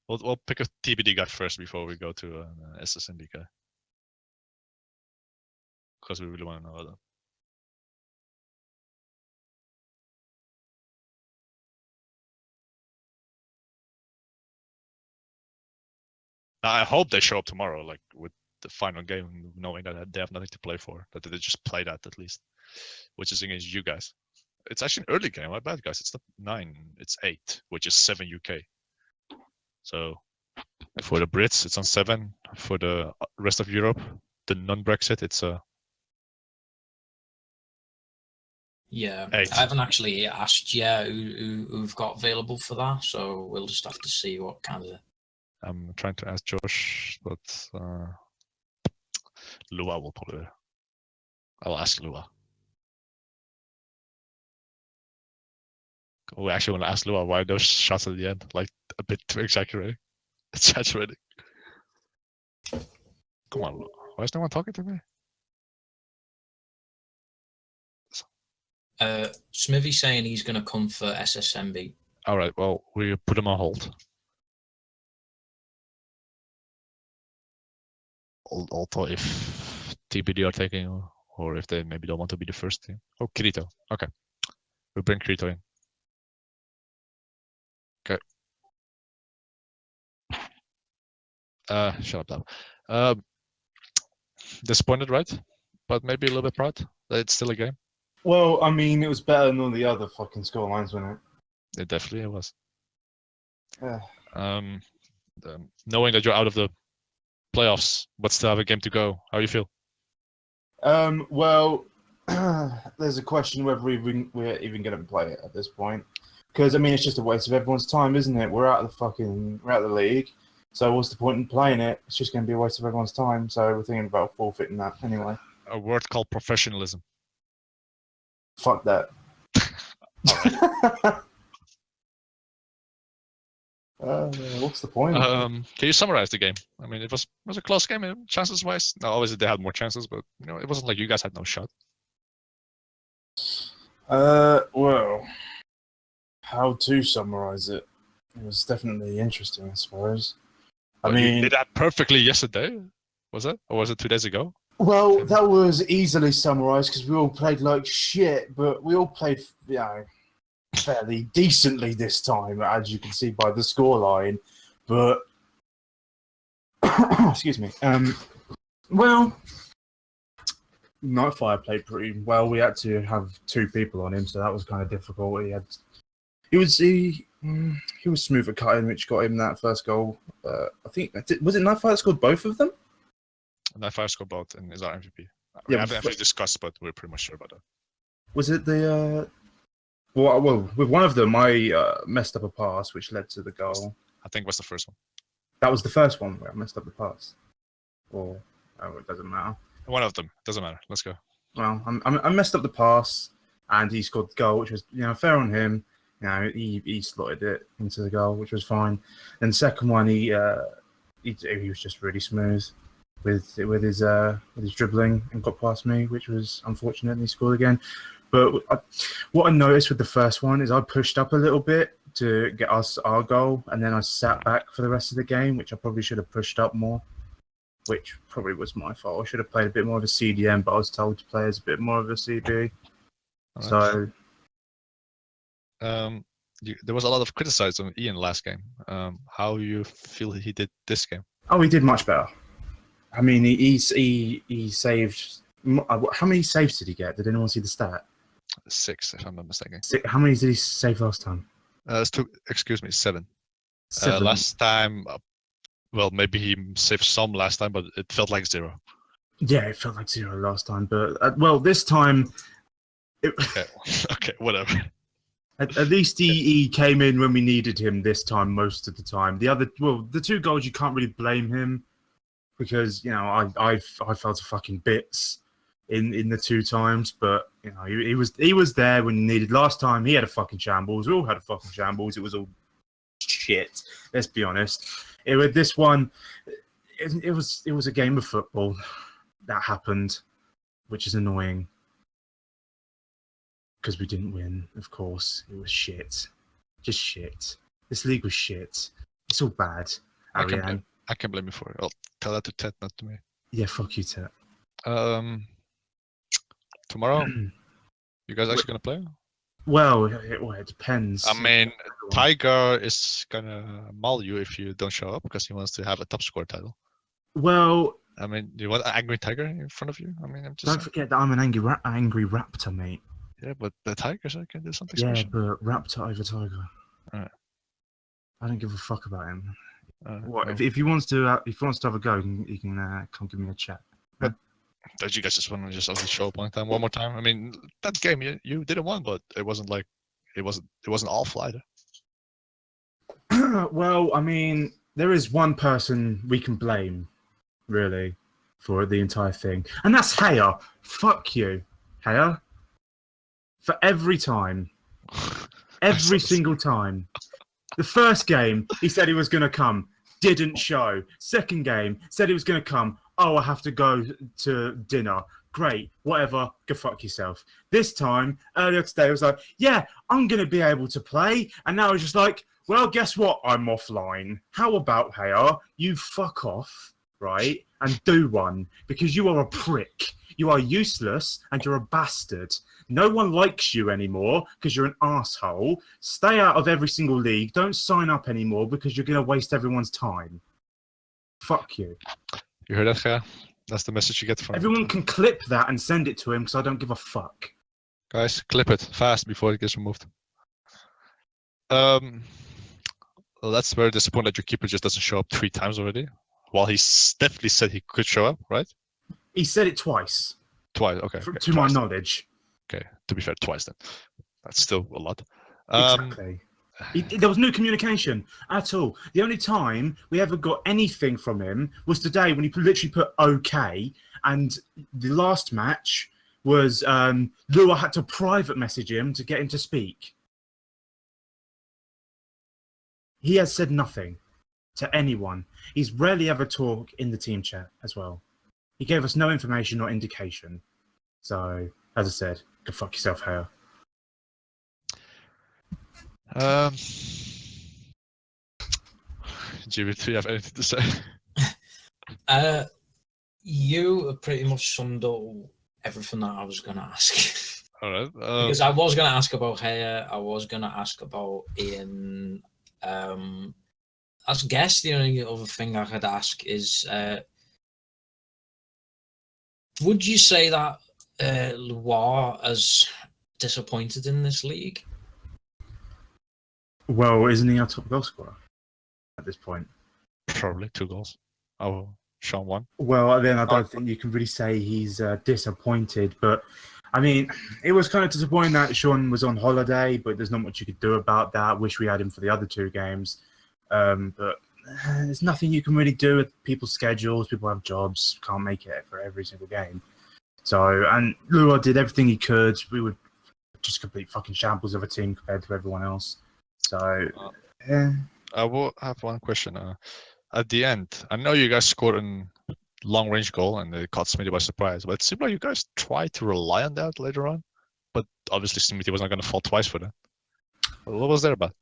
We'll pick a TBD guy first before we go to an SsmB guy, because we really want to know them. Now, I hope they show up tomorrow, like with the final game, knowing that they have nothing to play for, that they just play that at least, which is against you guys. It's actually an early game. My bad, guys. It's not 9, it's 8, which is 7 UK. So for the Brits, it's on 7. For the rest of Europe, the non-Brexit, it's yeah. 8. I haven't actually asked yet who've got available for that, so we'll just have to see what kind of. I'm trying to ask Josh, but Lua will probably. I'll ask Lua. We actually want to ask Lua why those shots at the end, like a bit too exaggerating. Exaggerating. Come on, Lua. Why is no one talking to me? SsmB's saying he's going to come for SsmB. All right. Well, we put him on hold. Although if TBD are taking, or if they maybe don't want to be the first team. Oh, Kirito. Okay. We'll bring Kirito in. Okay. Shut up now. Disappointed, right? But maybe a little bit proud that it's still a game. Well, I mean, it was better than all the other fucking scorelines, wasn't it? It definitely was. Yeah. Knowing that you're out of the playoffs, but still have a game to go, how do you feel? Well, there's a question whether we're even going to play it at this point, because I mean, it's just a waste of everyone's time, isn't it? We're out of the league, so what's the point in playing it? It's just going to be a waste of everyone's time. So we're thinking about forfeiting that anyway. A word called professionalism. Fuck that. What's the point? Can you summarize the game? I mean, it was a close game, chances wise. No, obviously they had more chances, but you know, it wasn't like you guys had no shot. Well, how to summarize it? It was definitely interesting, I suppose. Well, I mean, you did that perfectly yesterday, was it? Or was it 2 days ago? Well, that was easily summarized because we all played like shit, but we all played, you know, fairly decently this time, as you can see by the scoreline. But excuse me. Well, Nightfire played pretty well. We had to have 2 people on him, so that was kind of difficult. He was smooth at cutting, which got him that first goal. I think was it Nightfire that scored both of them? And I fire scored both and is our MVP. We Yeah, haven't actually discussed, but we're pretty much sure about that. Was it the? Well, with one of them, I messed up a pass, which led to the goal. I think was the first one. That was the first one where I messed up the pass. Or it doesn't matter. One of them. Doesn't matter. Let's go. Well, I messed up the pass, and he scored the goal, which was fair on him. He slotted it into the goal, which was fine. And the second one, he was just really smooth with his dribbling and got past me, which was unfortunate. And he scored again. But what I noticed with the first one is I pushed up a little bit to get us our goal, and then I sat back for the rest of the game, which I probably should have pushed up more, which probably was my fault. I should have played a bit more of a CDM, but I was told to play as a bit more of a CB. Right. So, there was a lot of criticism of Ian last game. How you feel he did this game? oh, he did much better. I mean, he saved. How many saves did he get? Did anyone see the stat? 6, if I'm not mistaken. How many did he save last time? Excuse me, 7. 7. Last time, well, maybe he saved some last time, but it felt like 0. Yeah, it felt like 0 last time, but this time. Okay, whatever. At least he came in when we needed him this time most of the time. The 2 goals you can't really blame him because I fell to fucking bits in the 2 times, but he was there when needed. Last time he had a fucking shambles. We all had a fucking shambles. It was all shit. Let's be honest. With this one, it was a game of football that happened, which is annoying. Because we didn't win, of course. It was shit. Just shit. This league was shit. It's all bad. I can blame you for it. I'll tell that to Ted, not to me. Yeah, fuck you, Ted. Tomorrow, you guys actually gonna play? Well, it depends. I mean, Tiger is gonna maul you if you don't show up because he wants to have a top scorer title. Well, I mean, do you want an angry tiger in front of you? I mean, I'm just. Don't forget that I'm an angry raptor, mate. Yeah, but the tigers can do something Yeah, special. but raptor over tiger. Alright. I don't give a fuck about him. Well, If he wants to have a go, he can come give me a chat. Don't you guys just want to just only show up one more time? I mean, that game you didn't win, but it wasn't like it wasn't awful either. Well, I mean, there is one person we can blame, really, for the entire thing, and that's Haya. Fuck you, Haya. For every time, every single time. The first game, he said he was going to come, didn't show. Second game, said he was going to come. Oh, I have to go to dinner. Great, whatever, go fuck yourself. This time, earlier today, I was like, yeah, I'm going to be able to play. And now it's just like, well, guess what? I'm offline. How about, Haya, you fuck off, right? And do one, because you are a prick. You are useless and you're a bastard. No one likes you anymore because you're an asshole. Stay out of every single league. Don't sign up anymore because you're going to waste everyone's time. Fuck you. You heard that, Gea? That's the message you get from Everyone can clip that and send it to him because I don't give a fuck. Guys, clip it fast before it gets removed. Well, that's very disappointing that your keeper just doesn't show up 3 times already. While he definitely said he could show up, right? He said it twice. Twice, okay. To twice. my knowledge. Okay, to be fair, twice then. That's still a lot. Exactly. There was no communication at all. The only time we ever got anything from him was today when he literally put okay. And the last match was Lua had to private message him to get him to speak. He has said nothing to anyone. He's rarely ever talked in the team chat as well. He gave us no information or indication. So, as I said, go fuck yourself, Hale. GB3, you have anything to say? You have pretty much summed up everything that I was going to ask. All right. Because I was going to ask about Haya, I was going to ask about Ian. As a guest, the only other thing I could ask is, would you say that Loire is disappointed in this league? Well, isn't he our top goal scorer at this point? Probably 2 goals. Oh, Sean won. Well, then I don't think you can really say he's disappointed, but I mean, it was kind of disappointing that Sean was on holiday, but there's not much you could do about that. Wish we had him for the other 2 games, but there's nothing you can really do with people's schedules. People have jobs, can't make it for every single game. So, and Lua did everything he could. We were just complete fucking shambles of a team compared to everyone else. So, yeah. I will have one question. At the end, I know you guys scored a long-range goal and it caught SmB by surprise, but it seemed like you guys tried to rely on that later on. But obviously, SmB was not going to fall twice for that. What was there about?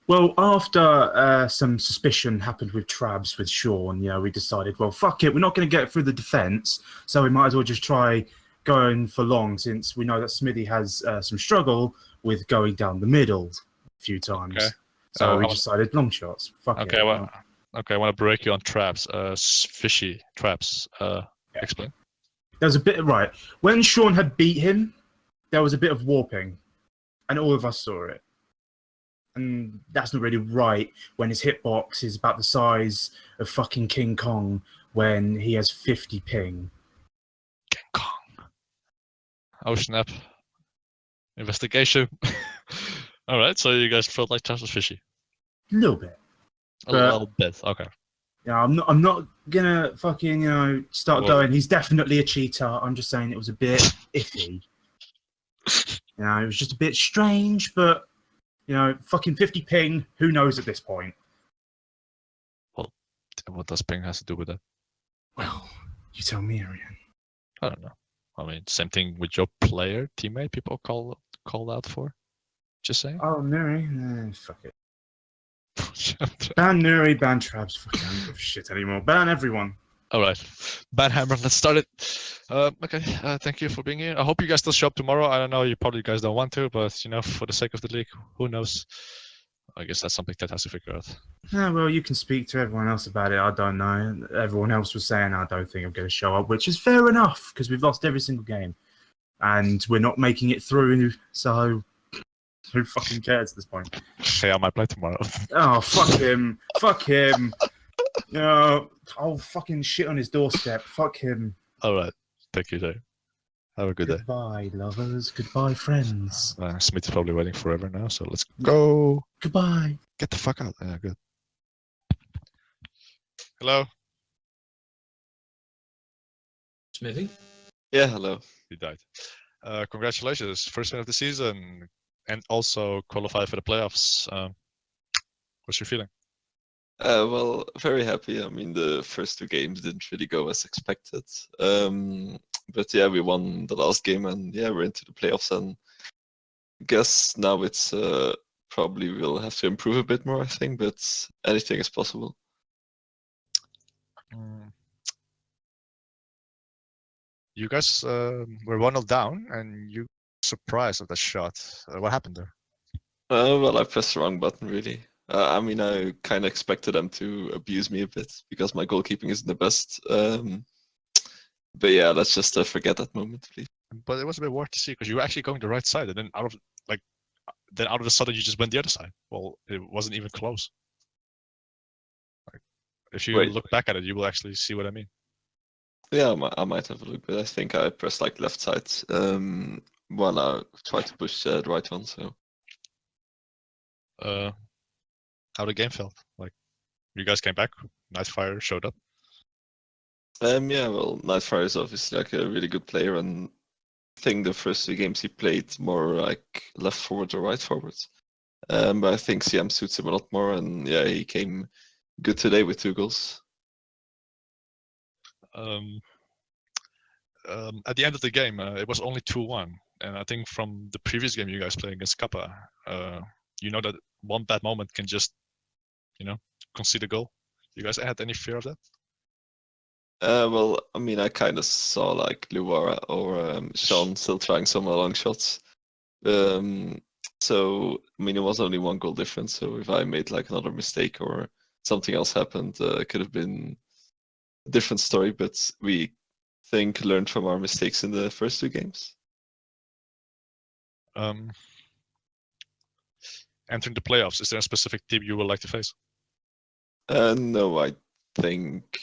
Well, after some suspicion happened with Trabs with Sean, we decided, well, fuck it, we're not going to get through the defence, so we might as well just try going for long, since we know that Smithy has some struggle with going down the middle a few times. Okay. So we decided long shots. Fuck okay, it. Well, okay, I want to break you on traps. Fishy traps. Explain. There was a bit right when Sean had beat him. There was a bit of warping, and all of us saw it. And that's not really right when his hitbox is about the size of fucking King Kong when he has 50 ping. King Kong. Oh snap. Investigation. All right, so you guys felt like traps was fishy. A little bit. A little bit. Okay. Yeah, I'm not gonna fucking start going. He's definitely a cheater. I'm just saying it was a bit iffy. It was just a bit strange, but fucking 50 ping. Who knows at this point? Well, what does ping has to do with that? Well, you tell me, Ariane. I don't know. I mean, same thing with your player teammate. People call out for. Just saying. Oh, Nuri, fuck it. Ban Nuri, ban Trabs. Fucking I don't give a shit anymore. Ban everyone. All right, ban Hammer. Let's start it. Okay. Thank you for being here. I hope you guys still show up tomorrow. I don't know. You probably guys don't want to, but for the sake of the league, who knows? I guess that's something that has to figure out. Yeah, well, you can speak to everyone else about it. I don't know. Everyone else was saying I don't think I'm going to show up, which is fair enough because we've lost every single game, and we're not making it through. So who fucking cares at this point? Yeah, I might play tomorrow. Oh, fuck him. Fuck him. I'll fucking shit on his doorstep. Fuck him. All right. Thank you, Jay. Have a good day. Goodbye, lovers. Goodbye, friends. Smith's probably waiting forever now, so let's go. Goodbye. Get the fuck out. Yeah, good. Hello. Smithy? Yeah, hello. He died. Congratulations. First win of the season and also qualified for the playoffs. What's your feeling? Well, very happy. I mean, the first 2 games didn't really go as expected. But yeah, we won the last game and yeah, we're into the playoffs, and I guess now it's probably we'll have to improve a bit more, I think, but anything is possible. You guys were 1-0 down and you surprised at that shot. What happened there? Well, I pressed the wrong button, really. I mean, I kind of expected them to abuse me a bit because my goalkeeping isn't the best. But yeah, let's just forget that moment, please. But it was a bit weird to see because you were actually going the right side, and then out of the sudden you just went the other side. Well, it wasn't even close. Like, if you look back at it, you will actually see what I mean. Yeah, I might have a look, but I think I pressed like left side while I tried to push the right one. So, how the game felt? Like, you guys came back. Nightfire showed up. Yeah, well, Nightfire is obviously like a really good player, and I think the first 2 games he played more like left forward or right forward. But I think CM suits him a lot more, and yeah, he came good today with 2 goals. At the end of the game, it was only 2-1, and I think from the previous game you guys played against Kappa, that one bad moment can just, concede a goal. You guys had any fear of that? Well, I mean, I kind of saw like Luara or Sean still trying some long shots. So, I mean, it was only 1 goal difference. So if I made like another mistake or something else happened, it could have been a different story. But we learned from our mistakes in the first 2 games. Entering the playoffs, is there a specific team you would like to face? No, I think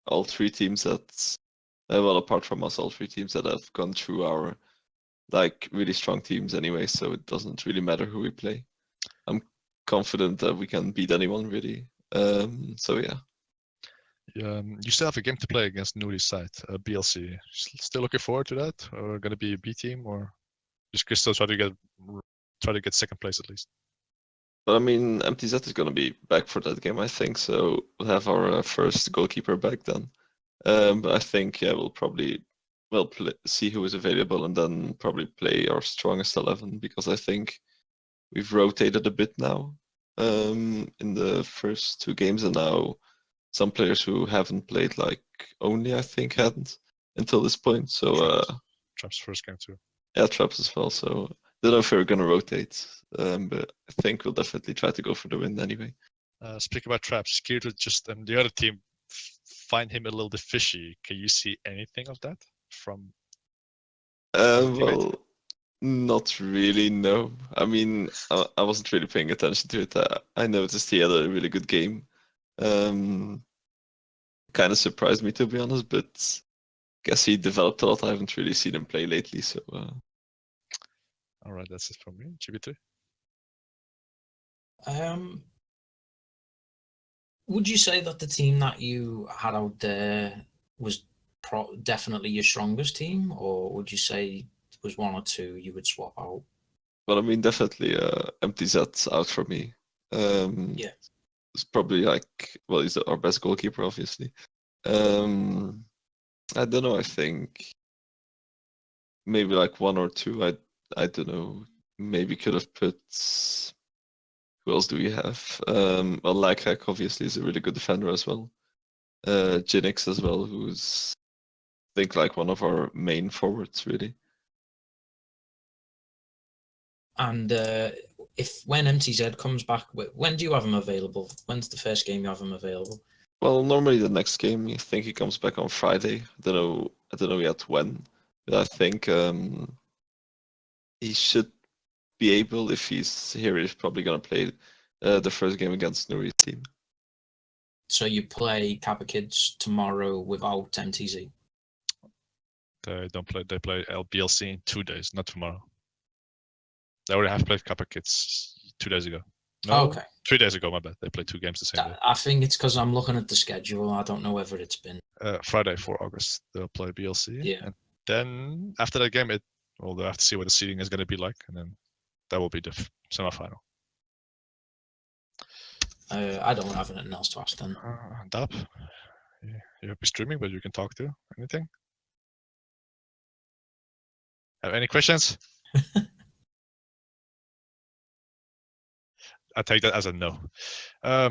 all three teams that, well, apart from us, all three teams that have gone through our like really strong teams anyway. So it doesn't really matter who we play. I'm confident that we can beat anyone really. So yeah. You still have a game to play against Nuri's side, BLC. Still looking forward to that, or gonna be a B team, or just still try to get second place at least? But I mean, MTZ is going to be back for that game, I think. So we'll have our first goalkeeper back then. But I think we'll probably see who is available and then probably play our strongest 11 because I think we've rotated a bit now in the first two games, and now some players who haven't played like only I think hadn't until this point. So Traps first game too. yeah, Traps as well. So I don't know if we're gonna rotate, but I think we'll definitely try to go for the win anyway. Speaking about Traps, Kirito just the other team find him a little bit fishy. Can you see anything of that from? Well, not really. No, I mean I wasn't really paying attention to it. I noticed he had a really good game. Kind of surprised me to be honest, but guess he developed a lot. I haven't really seen him play lately, so. All right, that's it from me. GB3. Would you say that the team that you had out there was definitely your strongest team, or would you say there was one or two you would swap out? Well, I mean, definitely MTZ out for me. Yeah. It's probably like, well, he's our best goalkeeper, obviously. I don't know. I think maybe like one or two. I don't know. Maybe could have put. Who else do we have? Well, Laghack obviously is a really good defender as well. Jinx as well, who's I think like one of our main forwards really. And if when MTZ comes back, when do you have him available? When's the first game you have him available? Well, normally the next game, I think he comes back on Friday. I don't know yet when, but I think he should be able. If he's here, he's probably gonna play the first game against Nuri's team. So you play Kappa Kids tomorrow without MTZ? They don't play. They play LBLC in 2 days, not tomorrow. They already have played Kappa Kids 2 days ago. No, Okay. 3 days ago. My bad. They played 2 games the same day. I think it's because I'm looking at the schedule. I don't know whether it's been. Friday, 4 August, they'll play BLC. Yeah. And then after that game, they'll have to see what the seeding is going to be like, and then that will be the semifinal. I don't have anything else to ask then. Dap, you'll be streaming, but you can talk to anything. Have any questions? I take that as a no. Yeah,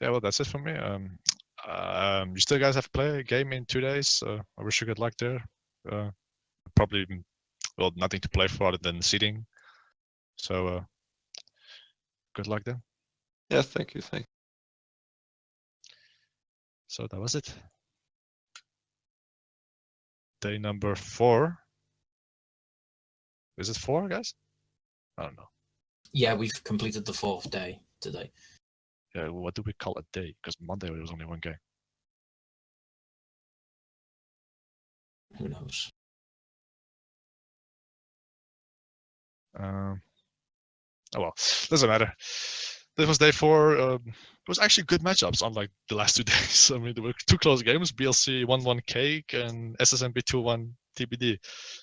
well, that's it for me. You still guys have to play a game in 2 days. I wish you good luck there. Probably, well, nothing to play for other than seeding. So, good luck then. Yeah, thank you. So that was it. Day number 4. Is it 4, guys? I don't know. Yeah, we've completed the 4th day today. Yeah, what do we call a day? Because Monday there was only 1 game. Who knows? Oh well, doesn't matter. This was day 4. It was actually good matchups, unlike the last 2 days. I mean, there were 2 close games: BLC 1-1 Cake and SsmB 2-1 TBD.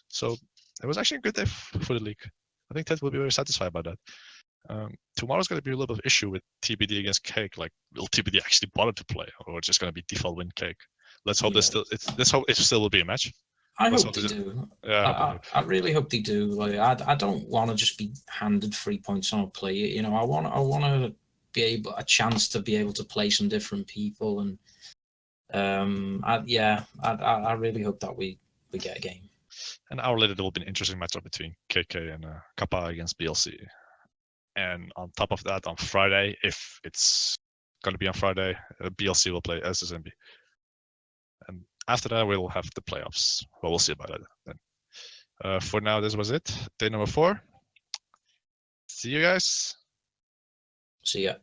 So it was actually a good day for the league. I think Ted will be very satisfied about that. Tomorrow's going to be a little bit of issue with TBD against Cake. Like, will TBD actually bother to play, or it's just going to be default win Cake? Let's hope let's hope it still will be a match. I hope they do. Yeah, I really hope they do. Like, I don't want to just be handed 3 points on a play. You know, I want to be a chance to be able to play some different people, and I really hope that we get a game. An hour later, there will be an interesting matchup between KK and Kappa against BLC. And on top of that, on Friday, if it's going to be on Friday, BLC will play SsmB. And after that, we'll have the playoffs. Well, we'll see about that then. For now, this was it. Day number 4. See you guys. See ya.